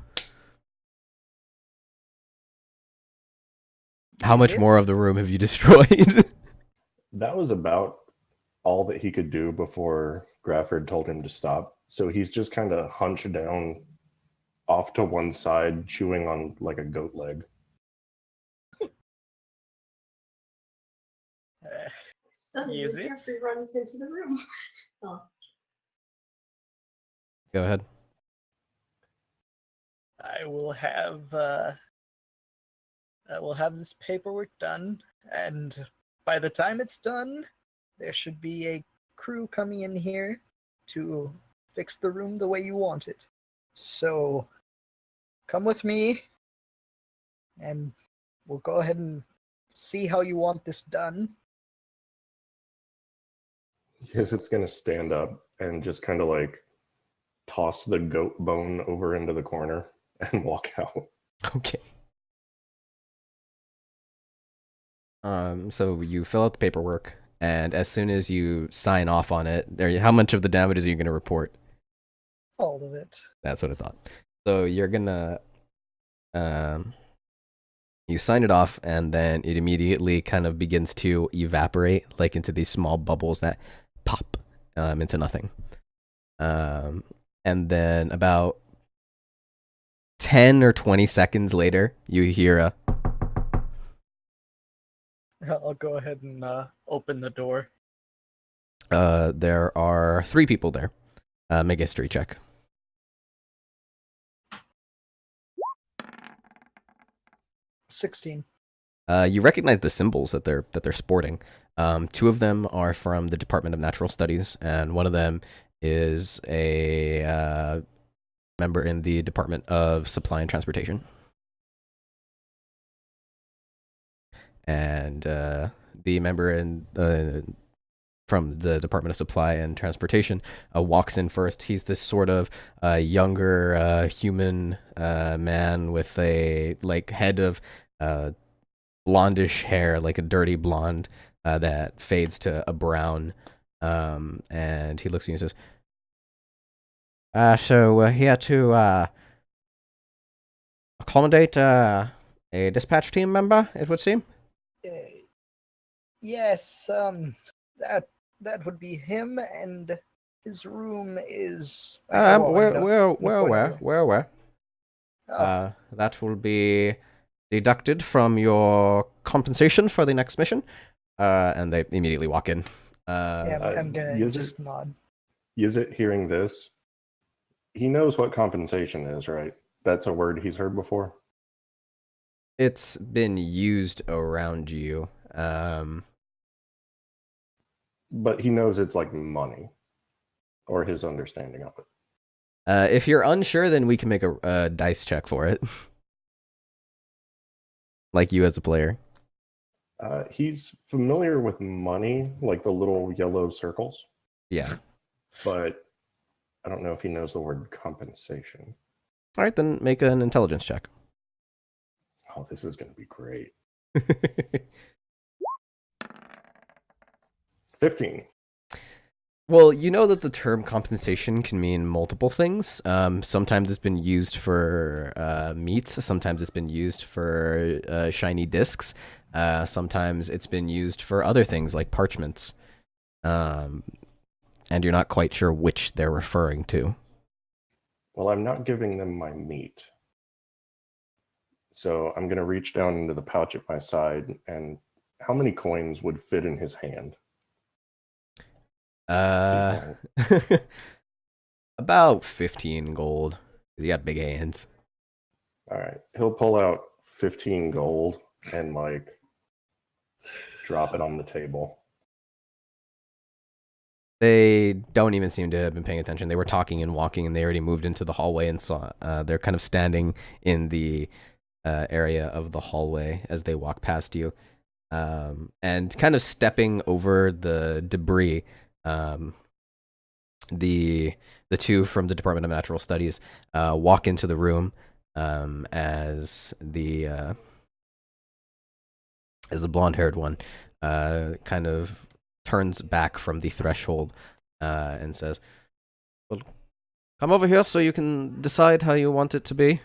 How much more of the room have you destroyed? That was about all that he could do before Grafford told him to stop. So he's just kind of hunched down off to one side, chewing on like a goat leg. Suddenly, Is it? Jeffrey runs into the room. Oh. Go ahead. I will have this paperwork done, and by the time it's done, there should be a crew coming in here to fix the room the way you want it. So come with me, and we'll go ahead and see how you want this done. Yes, it's gonna stand up and just kind of like toss the goat bone over into the corner and walk out. Okay. So you fill out the paperwork, and as soon as you sign off on it, how much of the damages are you going to report? All of it. That's what I thought. So you're gonna, you sign it off, and then it immediately kind of begins to evaporate, like into these small bubbles that pop into nothing. And then about 10 or 20 seconds later, you hear a I'll go ahead and open the door. there are 3 people there. Make a history check. 16. You recognize the symbols that they're sporting. 2 of them are from the Department of Natural Studies, and one of them is a member in the Department of Supply and Transportation. And the member in from the Department of Supply and Transportation walks in first. He's this sort of younger human man with a head of blondish hair, like a dirty blonde that fades to a brown. And he looks at you and says, "So we're here to accommodate a dispatch team member, it would seem." Yes, that would be him, and his room is. We're aware. Oh, That will be deducted from your compensation for the next mission. And they immediately walk in. yeah, I'm gonna Yuzit- just nod. Yuzit, hearing this, he knows what compensation is, right? That's a word he's heard before. It's been used around you. But he knows it's like money, or his understanding of it. If you're unsure, then we can make a dice check for it. Like you as a player. He's familiar with money, like the little yellow circles, Yeah. but I don't know if he knows the word compensation. All right, then make an intelligence check. Oh, this is going to be great. 15. Well, you know that the term compensation can mean multiple things. Sometimes it's been used for meats. Sometimes it's been used for shiny discs. Sometimes it's been used for other things like parchments. And you're not quite sure which they're referring to. Well, I'm not giving them my meat. So I'm going to reach down into the pouch at my side, and how many coins would fit in his hand? About 15 gold. You got big hands. All right. He'll pull out 15 gold and drop it on the table. They don't even seem to have been paying attention. They were talking and walking, and they already moved into the hallway and saw. They're kind of standing in the area of the hallway as they walk past you, and kind of stepping over the debris. The 2 from the Department of Natural Studies walk into the room as the blonde-haired one kind of turns back from the threshold and says, "Well, come over here so you can decide how you want it to be."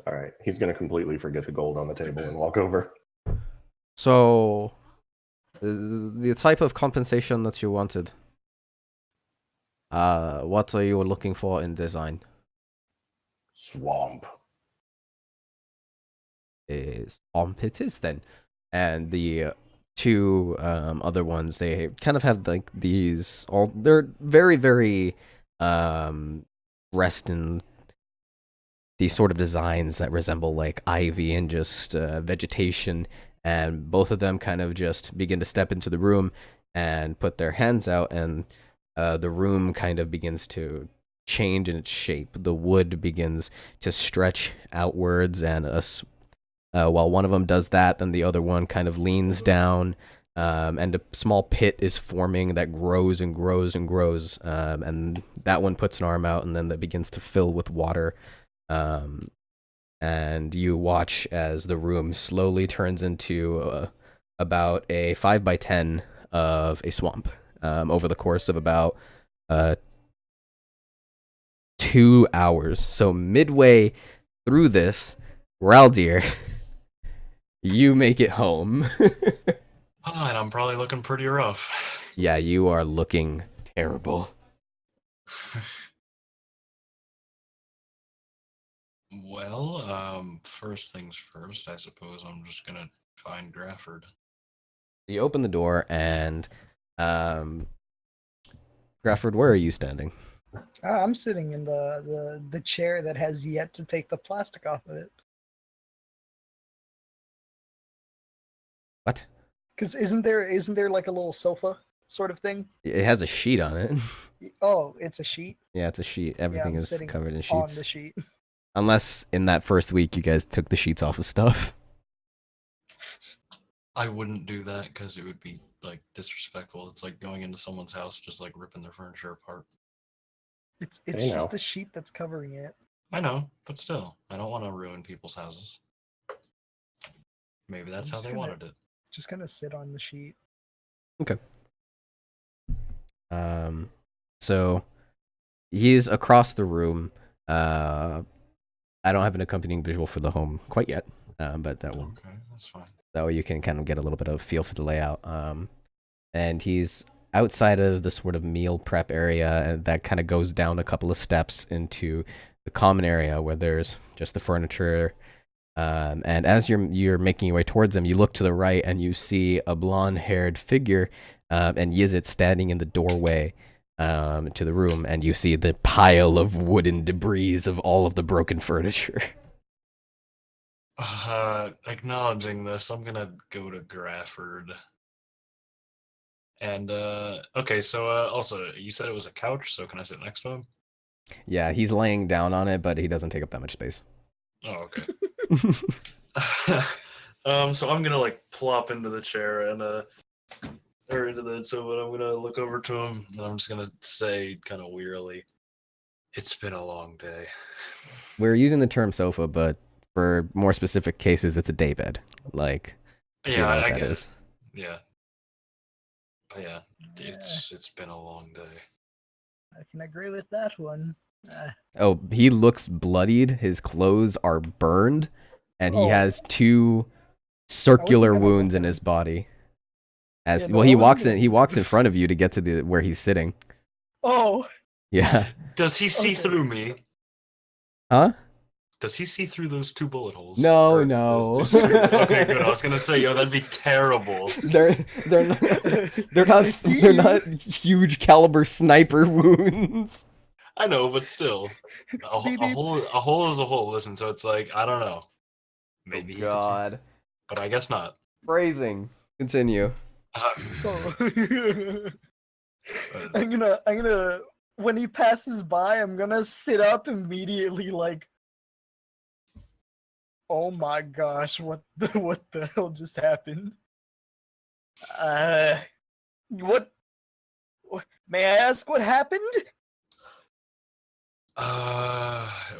All right. He's going to completely forget the gold on the table and walk over. So, the type of compensation that you wanted, what are you looking for in design? Swamp. Swamp it is then. And the 2 other ones, they kind of have like these, they're very, very rest in these sort of designs that resemble like ivy and just vegetation, and both of them kind of just begin to step into the room and put their hands out, and the room kind of begins to change in its shape. The wood begins to stretch outwards, and while one of them does that, then the other one kind of leans down, and a small pit is forming that grows and grows and grows, and that one puts an arm out, and then that begins to fill with water. And you watch as the room slowly turns into about a 5x10 of a swamp over the course of about 2 hours. So midway through this, Raldir, you make it home. And I'm probably looking pretty rough. Yeah, you are looking terrible. Well, first things first, I suppose I'm just gonna find Grafford. You open the door, and Grafford, where are you standing? I'm sitting in the chair that has yet to take the plastic off of it. What? Because isn't there like a little sofa sort of thing? It has a sheet on it. Oh, it's a sheet. Yeah, it's a sheet. Everything I'm is sitting covered in on sheets. the sheet. Unless in that first week you guys took the sheets off of stuff. I wouldn't do that because it would be like disrespectful. It's like going into someone's house, just like ripping their furniture apart. It's Hey, just now. a sheet that's covering it. I know, but still, I don't want to ruin people's houses. Maybe that's I'm how just they gonna- wanted it. Just gonna sit on the sheet. So he's across the room. I don't have an accompanying visual for the home quite yet, but that will Okay, that's fine. that way you can kind of get a little bit of feel for the layout. And he's outside of the sort of meal prep area, and that kind of goes down a couple of steps into the common area where there's just the furniture. And as you're making your way towards him, you look to the right and you see a blonde-haired figure, and Yizit standing in the doorway to the room, and you see the pile of wooden debris of all of the broken furniture. Acknowledging this, I'm gonna go to Grafford. And okay, so also you said it was a couch, so can I sit next to him? Yeah, he's laying down on it, but he doesn't take up that much space. Oh, okay. So I'm gonna like plop into the chair and or into the sofa. I'm gonna look over to him and I'm just gonna say kind of wearily, "It's been a long day." We're using the term sofa, but for more specific cases, it's a daybed. Like, if you Yeah, know what I that get is. it. Yeah. But yeah, it's been a long day. I can agree with that one. Oh, he looks bloodied. His clothes are burned, and he Oh. has two circular gonna wounds look in at his body. As Yeah, no, well, I he wasn't walks in. gonna- He walks in front of you to get to the where he's sitting. Oh, Yeah. Does he see Okay. through me? Huh? Does he see through those two bullet holes? No, Or- no. Okay, good. I was gonna say, yo, that'd be terrible. they're not I see they're you. not huge caliber sniper wounds. I know, but still, a Beep, beep. hole is a hole. Listen, so it's like I don't know. Maybe he could see, but I guess not. Phrasing. Continue. So Uh, I'm gonna when he passes by, I'm gonna sit up immediately like, oh my gosh, what the hell just happened? What may I ask what happened?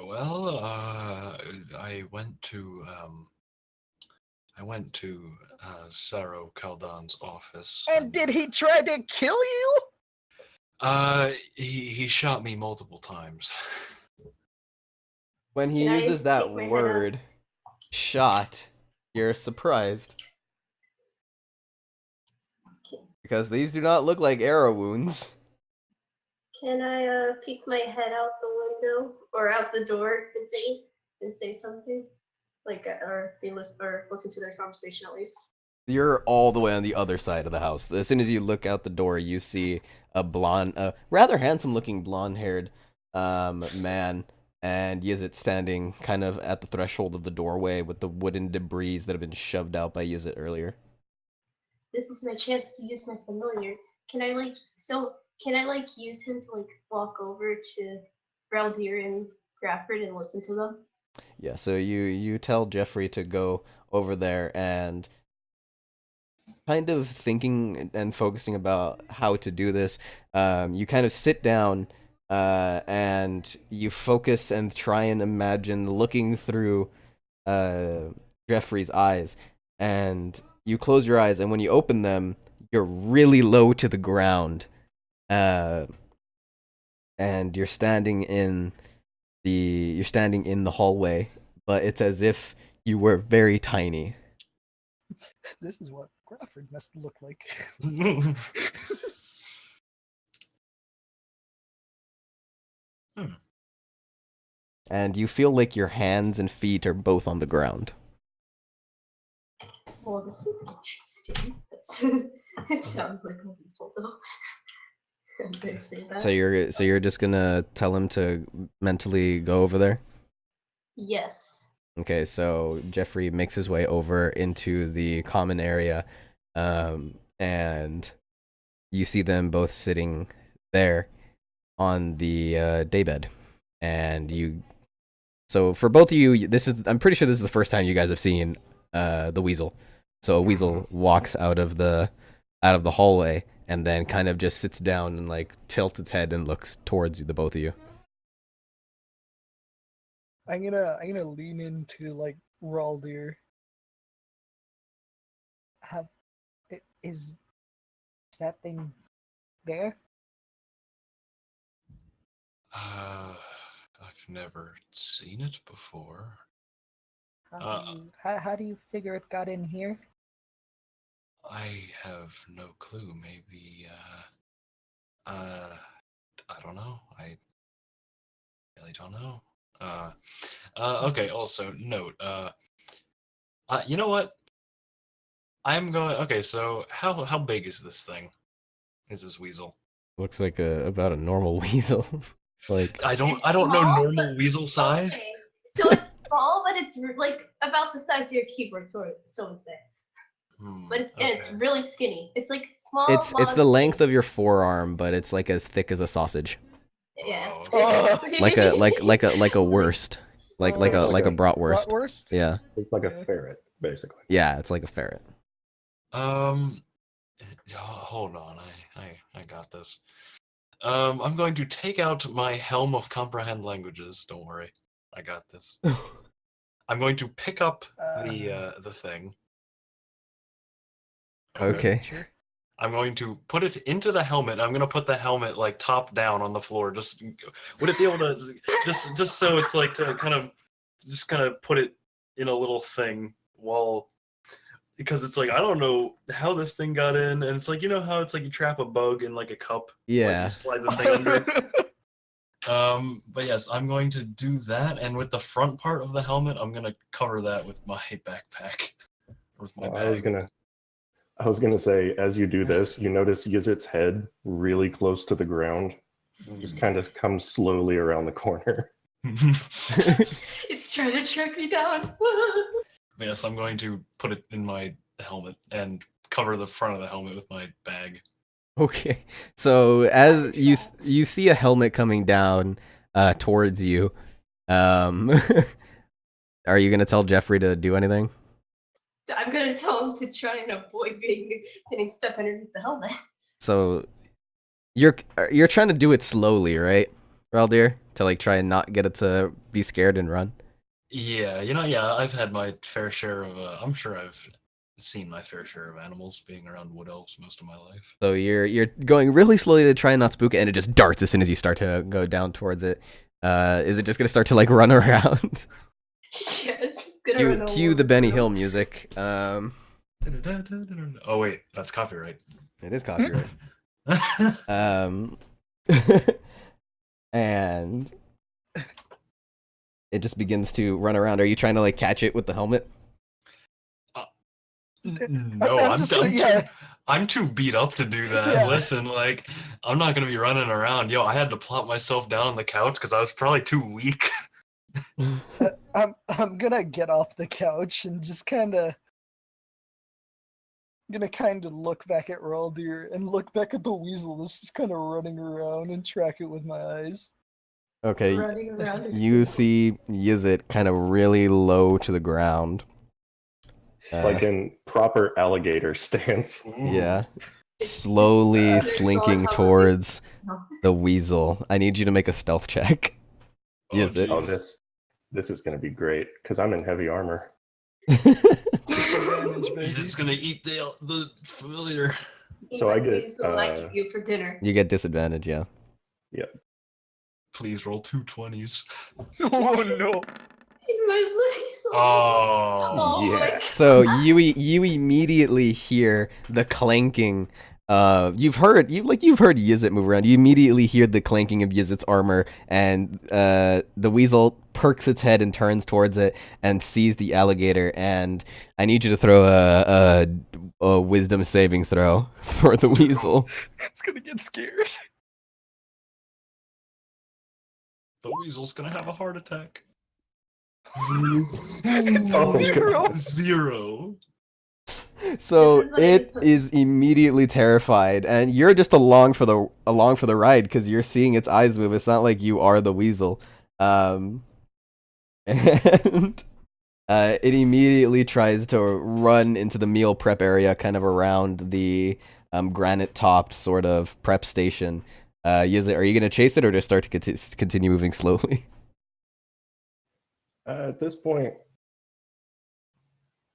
well, I went to Saro Caldan's office. And did he try to kill you? He shot me multiple times. When he Can I uses that stick my head word, shot, you're surprised. Because these do not look like arrow wounds. Can I peek my head out the window or out the door and say something, like or listen to their conversation at least? You're all the way on the other side of the house. As soon as you look out the door, you see a rather handsome-looking blonde-haired man, and Yizit standing kind of at the threshold of the doorway with the wooden debris that have been shoved out by Yizit earlier. This is my chance to use my familiar. Can I use him to like walk over to Braldir and Grafford and listen to them? Yeah, so you tell Jeffrey to go over there and kind of thinking and focusing about how to do this. You kind of sit down and you focus and try and imagine looking through Jeffrey's eyes, and you close your eyes, and when you open them, you're really low to the ground, and you're standing in the hallway, but it's as if you were very tiny. This is what Grafford must look like. And you feel like your hands and feet are both on the ground. Well, this is interesting. It sounds like a weasel, though. As I say that. So you're just gonna tell him to mentally go over there? Yes. Okay, so Jeffrey makes his way over into the common area, and you see them both sitting there on the daybed, and so for both of you, I'm pretty sure this is the first time you guys have seen the weasel. So a weasel walks out of the hallway and then kind of just sits down and like tilts its head and looks towards the both of you. I'm gonna lean into like Raldir. Is that thing there? I've never seen it before. How do you figure it got in here? I have no clue. Maybe, I don't know. I really don't know. Okay, also, note, you know what? Okay, so how big is this thing? Is this weasel? Looks like about a normal weasel. Like I don't small, know normal weasel size. Okay. So it's small, but it's like about the size of your keyboard, so would say. But it's really skinny. It's like small. It's the length of your forearm, but it's like as thick as a sausage. Yeah. Oh. Like a wurst. Like a bratwurst. Bratwurst? Yeah. It's like a ferret, basically. Yeah, it's like a ferret. Hold on. I got this. I'm going to take out my Helm of Comprehend Languages. Don't worry. I got this. I'm going to pick up the thing. Okay. I'm going to put it into the helmet. I'm going to put the helmet like top down on the floor. Would it be able to just so it's like to kind of put it in a little thing because it's like I don't know how this thing got in, and it's like you know how it's like you trap a bug in like a cup. Yeah. Like you slide the thing under. But yes, I'm going to do that, and with the front part of the helmet, I'm going to cover that with my backpack. With my bag. I was gonna say, as you do this, you notice Yizit's head really close to the ground, just kind of comes slowly around the corner. It's trying to track me down. Yes, I'm going to put it in my helmet and cover the front of the helmet with my bag. Okay. So as you see a helmet coming down towards you, are you gonna tell Jeffrey to do anything? I'm gonna tell him to try and avoid getting stuck underneath the helmet. So you're trying to do it slowly, right, Raldir? To like try and not get it to be scared and run. Yeah, I've had my fair share of. I'm sure I've seen my fair share of animals being around wood elves most of my life. So you're going really slowly to try and not spook it, and it just darts as soon as you start to go down towards it. Is it just gonna start to like run around? Yes. Cue the Benny Hill music. Oh wait, that's copyright. It is copyright. And it just begins to run around. Are you trying to like catch it with the helmet? No, I'm too beat up to do that. Yeah. Listen, like I'm not gonna be running around. I had to plop myself down on the couch because I was probably too weak. I'm gonna get off the couch and just kind of look back at Raldir and look back at the weasel that's just kind of running around and track it with my eyes. Okay, Running around in you circles. see Yizit kind of really low to the ground. Like in proper alligator stance. Yeah. Slowly They're still on slinking top of me. towards No. the weasel. I need you to make a stealth check. Oh, Yizit. Oh, jeez. this is going to be great because I'm in heavy armor. Disadvantage, baby. He's just gonna eat the familiar. So I get, Weasel I eat you for dinner. You get disadvantage, yeah. Please roll 2 20s. Oh no! In my weasel. Oh, my yes. So you immediately hear the clanking. You've heard Yizit move around. You immediately hear the clanking of Yizit's armor, and the weasel perks its head and turns towards it and sees the alligator. And I need you to throw a wisdom saving throw for the weasel. It's gonna get scared. the weasel's gonna have a heart attack. It's a Oh, 0. 0. So This is what I it put- is immediately terrified, and you're just along for the ride because you're seeing its eyes move. It's not like you are the weasel, and it immediately tries to run into the meal prep area, kind of around the granite-topped sort of prep station. Yizit, are you gonna chase it or just start to continue moving slowly? At this point,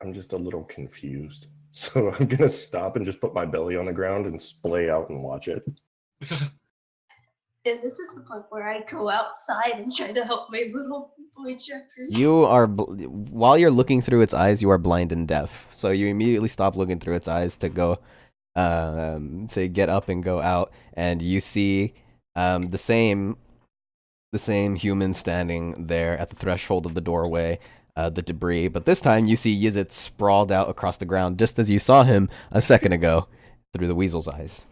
I'm just a little confused. So I'm going to stop and just put my belly on the ground and splay out and watch it. And this is the point where I go outside and try to help my little boy Jeffrey. You are while you're looking through its eyes, you are blind and deaf. So you immediately stop looking through its eyes to go to get up and go out, and you see the same human standing there at the threshold of the doorway, the debris. But this time you see Yizit sprawled out across the ground, just as you saw him a second ago through the weasel's eyes.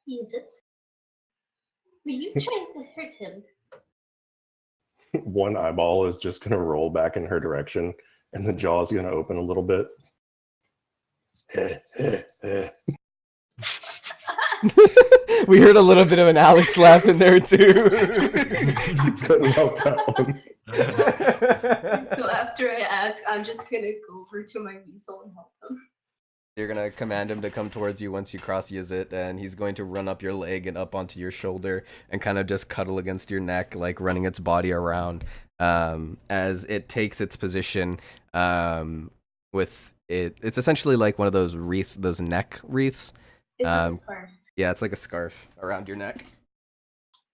Is it? Were you trying to hurt him? One eyeball is just going to roll back in her direction, and the jaw is going to open a little bit. We heard a little bit of an Alex laugh in there too. Couldn't help that one. So after I ask, I'm just gonna go over to my weasel and help him. You're gonna command him to come towards you once you cross Yizit, and he's going to run up your leg and up onto your shoulder and kind of just cuddle against your neck, like running its body around, as it takes its position with it. It's essentially like one of those those neck wreaths. It's like a scarf. Yeah, it's like a scarf around your neck.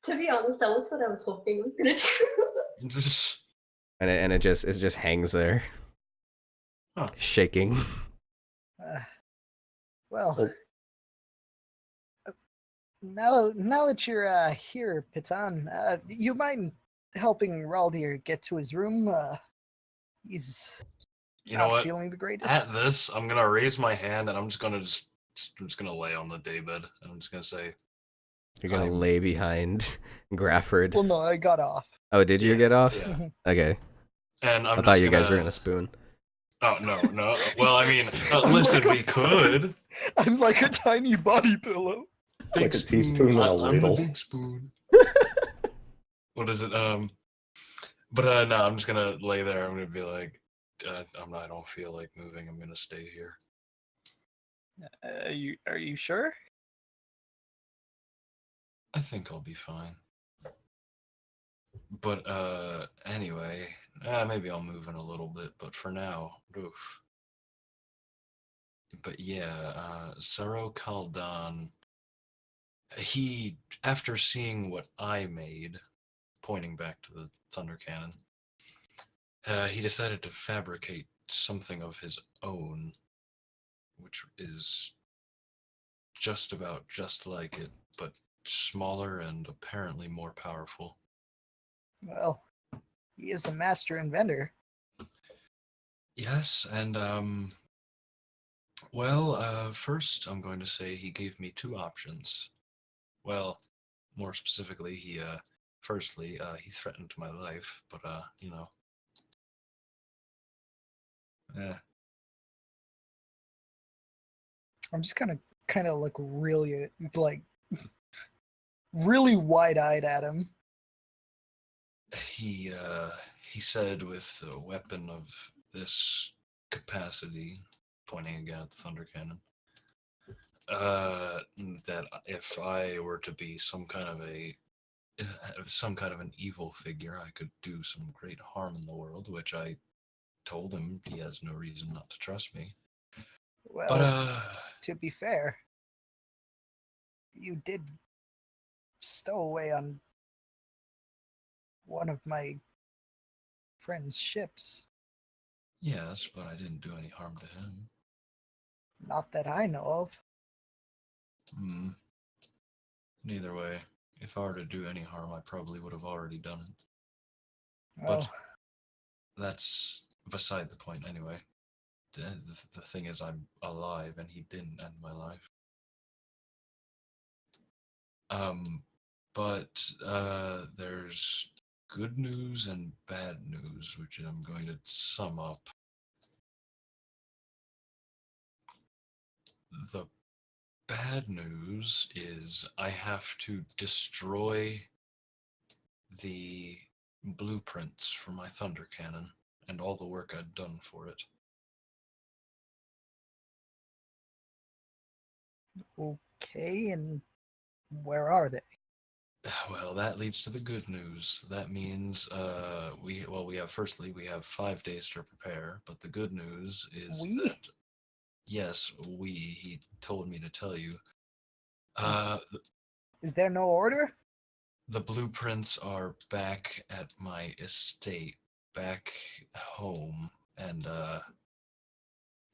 To be honest, that was what I was hoping it was gonna do. And it just hangs there, Huh. shaking. Well, now that you're here, Pitan, you mind helping Raldir get to his room? He's You know not what? feeling the greatest. At this, I'm gonna raise my hand and I'm just gonna lay on the daybed and I'm just gonna say, You're gonna I'm- lay behind Grafford. Well, no, I got off. Oh, did you Yeah, get off? yeah. Okay. And I'm I just thought you guys were gonna- gonna spoon. Oh no. Well, I mean, listen, we could. I'm like a tiny body pillow. It's like a teaspoon and a I'm the ladle. big spoon. What is it? But no, I'm just gonna lay there. I'm gonna be like, I don't feel like moving. I'm gonna stay here. Are you sure? I think I'll be fine. But anyway, maybe I'll move in a little bit. But for now, oof. But yeah, Saro Kaldan. He, after seeing what I made, pointing back to the thunder cannon, he decided to fabricate something of his own, which is just about just like it, but smaller and apparently more powerful. Well, he is a master inventor. Yes, and first I'm going to say he gave me 2 options. Well, more specifically, he firstly, he threatened my life, but you know, I'm just kind of like really really wide-eyed at him. he said with a weapon of this capacity, pointing again at the thunder cannon, that if I were to be some kind of an evil figure, I could do some great harm in the world, which I told him he has no reason not to trust me. Well, But to be fair, you did stow away on one of my friend's ships. yes, but I didn't do any harm to him. Not that I know of. Hmm. Neither way, if I were to do any harm, I probably would have already done it. Well, But that's beside the point anyway. The thing is, I'm alive, and he didn't end my life. But there's good news and bad news, which I'm going to sum up. The bad news is I have to destroy the blueprints for my thunder cannon and all the work I'd done for it. okay, and where are they? Well, that leads to the good news. That means we have 5 days to prepare, but the good news is We? that yes, he told me to tell you. Is, Uh is there no order? the blueprints are back at my estate, back home, and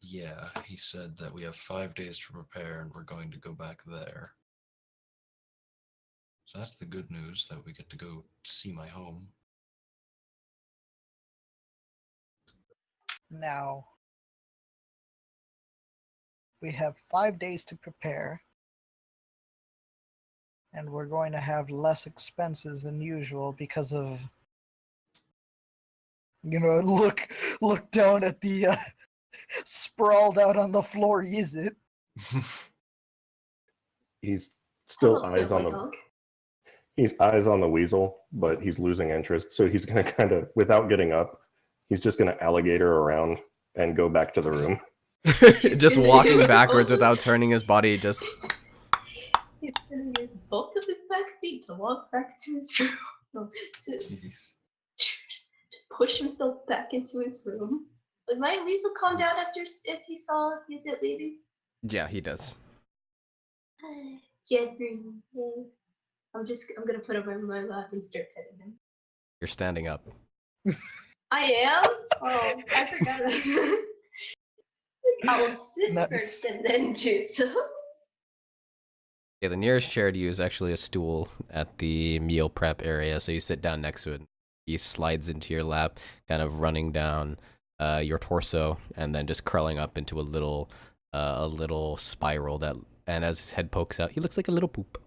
yeah, he said that we have 5 days to prepare and we're going to go back there. So that's the good news, that we get to go see my home. Now, we have 5 days to prepare, and we're going to have less expenses than usual because of, look down at the sprawled out on the floor, is it? He's still Hello, eyes on family the dog. he's eyes on the weasel, but he's losing interest. So he's gonna kind of, without getting up, he's just gonna alligator around and go back to the room. Just gonna walking use backwards both of- without turning his body, just He's gonna use both of his back feet to walk back to his room. No, to Jeez. push himself back into his room. Would my weasel calm down if he saw he's it leaving? yeah, he does. Jeffrey, I'm gonna put him in my lap and start petting him. You're standing up. I am? Oh, I forgot. I'll sit Nice. first and then do so. Yeah, the nearest chair to you is actually a stool at the meal prep area, so you sit down next to it. He slides into your lap, kind of running down your torso, and then just curling up into a little spiral that. And as his head pokes out, he looks like a little poop.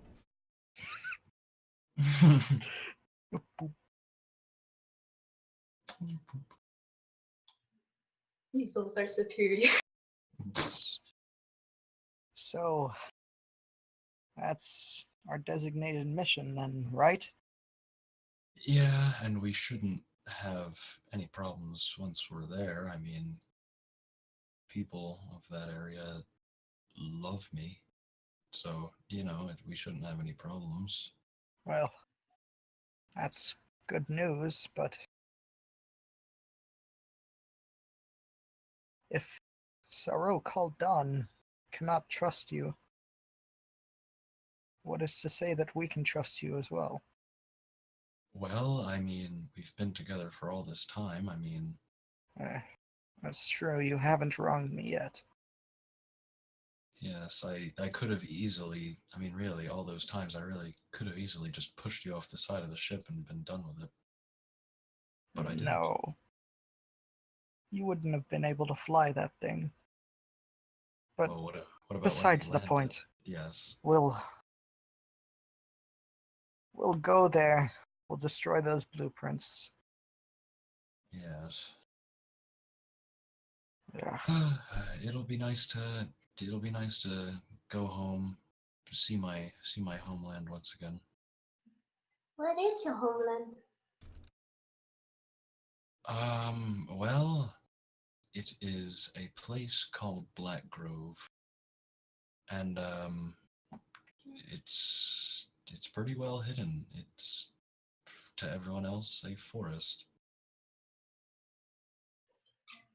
Weasels are superior. So, that's our designated mission then, right? Yeah, and we shouldn't have any problems once we're there. I mean, people of that area love me. So, we shouldn't have any problems. Well, that's good news, but if Saru Khaldan cannot trust you, what is to say that we can trust you as well? Well, I mean, we've been together for all this time. I mean, That's true, you haven't wronged me yet. yes, I could have easily, I mean, really, all those times I really could have easily just pushed you off the side of the ship and been done with it. But I didn't. No. You wouldn't have been able to fly that thing. But Well, what about besides when the you landed? point. Yes. We'll go there We'll destroy those blueprints. Yes. Yeah. It'll be nice to go home, see my homeland once again. What is your homeland? Well, it is a place called Black Grove, and it's pretty well hidden. It's, to everyone else, a forest.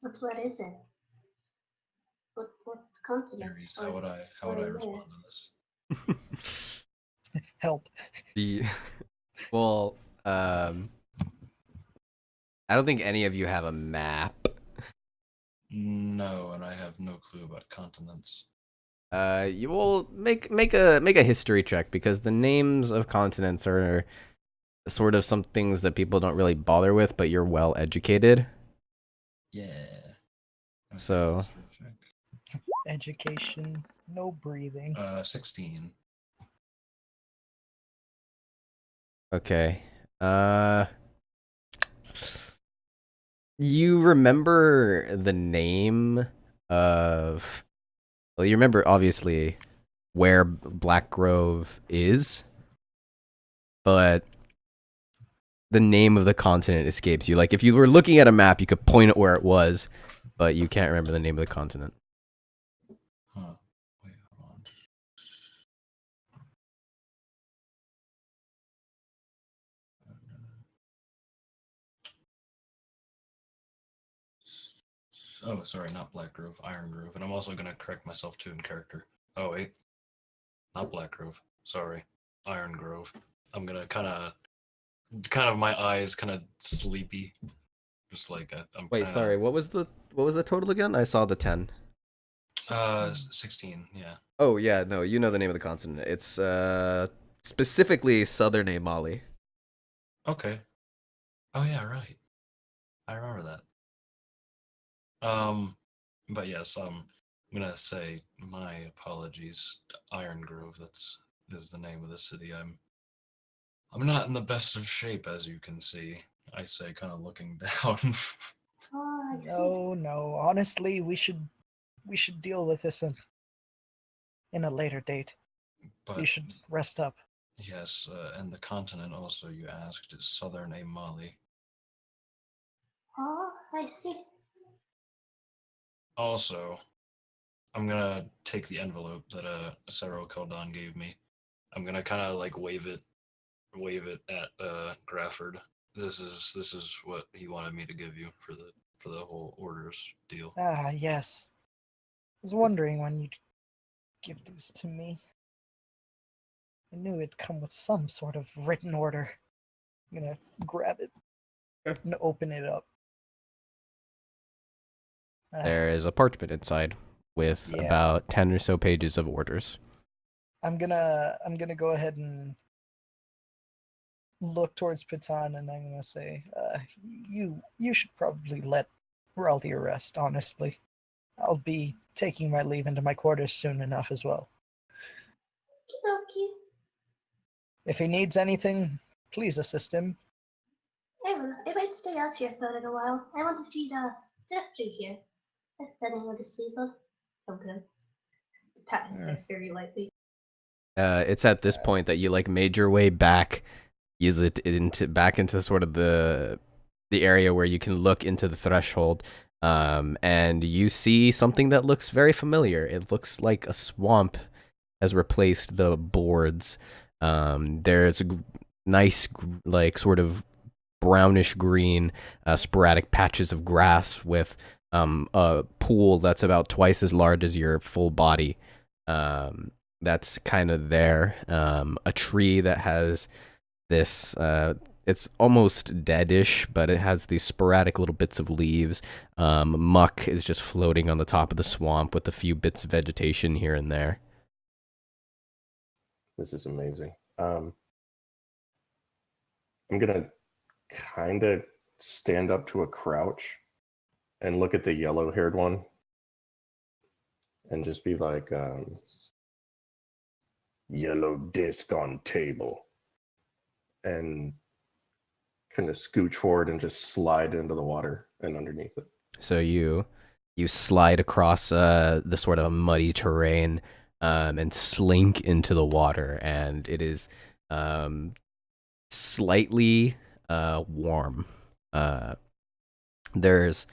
But what is it? What continent? Aries, how would I respond to this? Help. The well, I don't think any of you have a map. No, and I have no clue about continents. You will make a history check because the names of continents are sort of some things that people don't really bother with, but you're well educated. Yeah. Okay, So- history check. Education, no breathing. 16. Okay. You remember the name of... Well, you remember, obviously, where Black Grove is, but the name of the continent escapes you. Like, if you were looking at a map, you could point at where it was, but you can't remember the name of the continent. Huh. Wait, hold on. Oh, sorry, not Black Grove, Iron Grove. And I'm also gonna correct myself too in character. Oh wait, not Black Grove. Sorry, Iron Grove. I'm gonna kind of my eyes kind of sleepy, just like I'm. Wait, kinda, sorry, what was the total again? I saw the 10. 16. Yeah. Oh, yeah, no, you know the name of the continent. It's specifically Southern Mali. Okay. Oh yeah, right. I remember that. But yes, I'm gonna say my apologies. Iron Grove. Is the name of the city. I'm not in the best of shape, as you can see. I say, kind of looking down. Oh, I see. No. Honestly, we should deal with this in a later date. But You should rest up. yes, and the continent also you asked is Southern Mali. Oh, I see. Also, I'm gonna take the envelope that Cerro Caldon gave me. I'm gonna kind of like wave it at Grafford. This is what he wanted me to give you for the whole orders deal. Ah, yes. I was wondering when you'd give these to me. I knew it'd come with some sort of written order. I'm gonna grab it and open it up. There is a parchment inside with Yeah. about 10 or so pages of orders. I'm gonna go ahead and look towards Patan, and I'm gonna say, you should probably let Raldir rest. Honestly, I'll be taking my leave into my quarters soon enough as well. Okie If he needs anything, please assist him. I might stay out here for a little while. I want to feed Jeffrey here. That's the name of the season. Okay. Pat his head very lightly. It's at this point that you like made your way back, back into sort of the area where you can look into the threshold, and you see something that looks very familiar. It looks like a swamp has replaced the boards. There's nice, like sort of brownish green, sporadic patches of grass with a pool that's about twice as large as your full body. That's kind of there. A tree that has this, it's almost deadish, but it has these sporadic little bits of leaves. Muck is just floating on the top of the swamp with a few bits of vegetation here and there. This is amazing. I'm gonna kind of stand up to a crouch and look at the yellow-haired one and just be like, yellow disc on table. And kind of scooch forward and just slide into the water and underneath it. So you slide across the sort of muddy terrain and slink into the water, and it is slightly warm. There's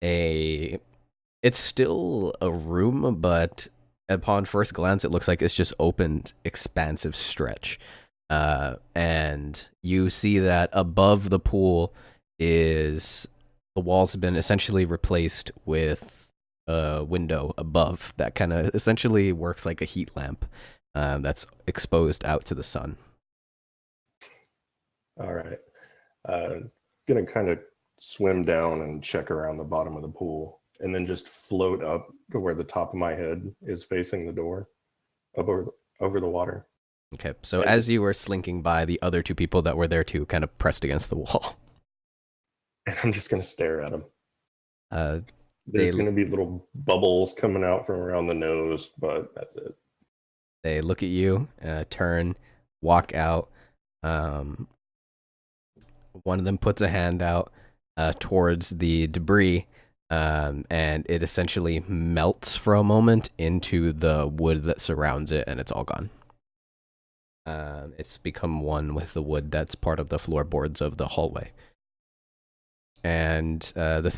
it's still a room, but upon first glance, it looks like it's just opened, expansive stretch. And you see that above the pool is the walls have been essentially replaced with a window above that kind of essentially works like a heat lamp that's exposed out to the sun. All right. Gonna kind of swim down and check around the bottom of the pool, and then just float up to where the top of my head is facing the door, up over the water. Okay, so as you were slinking by, the other two people that were there too kind of pressed against the wall. And I'm just gonna stare at them. They There's gonna be little bubbles coming out from around the nose, but that's it. They look at you, turn, walk out. One of them puts a hand out towards the debris, and it essentially melts for a moment into the wood that surrounds it, and it's all gone. It's become one with the wood that's part of the floorboards of the hallway. And the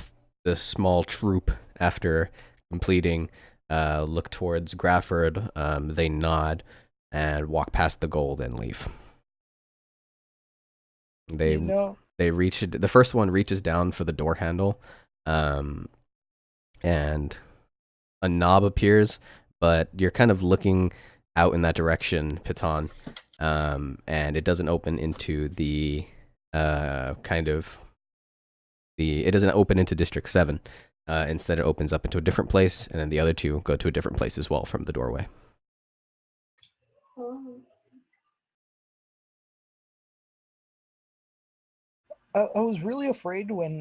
small troop, after completing, look towards Grafford. They nod and walk past the gold and leave. They reach. The first one reaches down for the door handle, and a knob appears, but you're kind of looking out in that direction, Piton, and it doesn't open into the it doesn't open into District 7. Instead, it opens up into a different place, and then the other two go to a different place as well from the doorway. I was really afraid when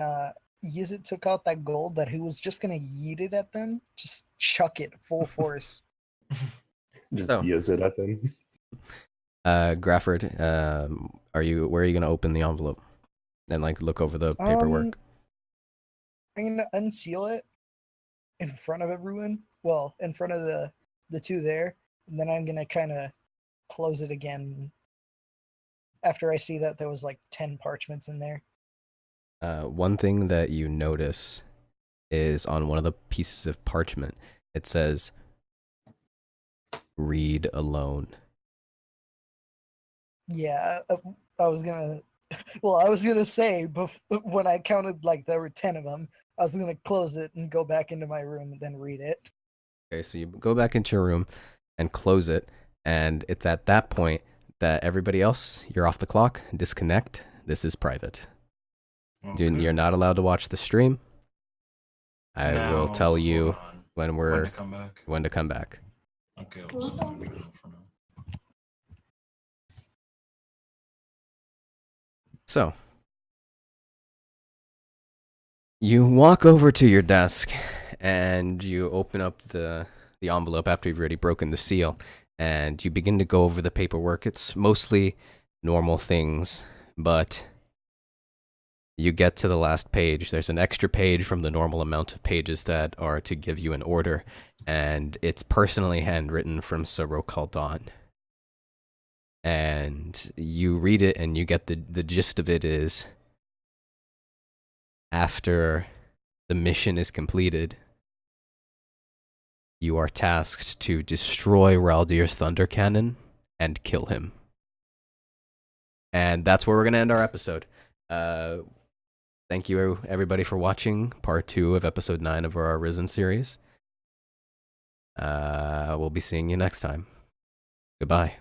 Yizit took out that gold that he was just gonna yeet it at them, just chuck it full force. Just use it at them. Grafford, where are you gonna open the envelope and like look over the paperwork? I'm gonna unseal it in front of everyone. Well, in front of the two there, and then I'm gonna kind of close it again after I see that there was like 10 parchments in there. One thing that you notice is on one of the pieces of parchment, it says, "Read alone." Yeah, I was gonna. Well, I was gonna say, when I counted like there were 10 of them, I was gonna close it and go back into my room and then read it. Okay, so you go back into your room and close it, and it's at that point that everybody else, you're off the clock, disconnect. This is private. Okay. You're not allowed to watch the stream. I will tell you when to come back. Okay, I'll just for now. So, you walk over to your desk and you open up the envelope after you've already broken the seal, and you begin to go over the paperwork. It's mostly normal things, but you get to the last page. There's an extra page from the normal amount of pages that are to give you an order, and it's personally handwritten from Soro Kaldon. And you read it and you get the gist of it is, after the mission is completed, you are tasked to destroy Raldir's Thunder Cannon and kill him. And that's where we're going to end our episode. Thank you, everybody, for watching part 2 of episode 9 of our Arisen series. We'll be seeing you next time. Goodbye.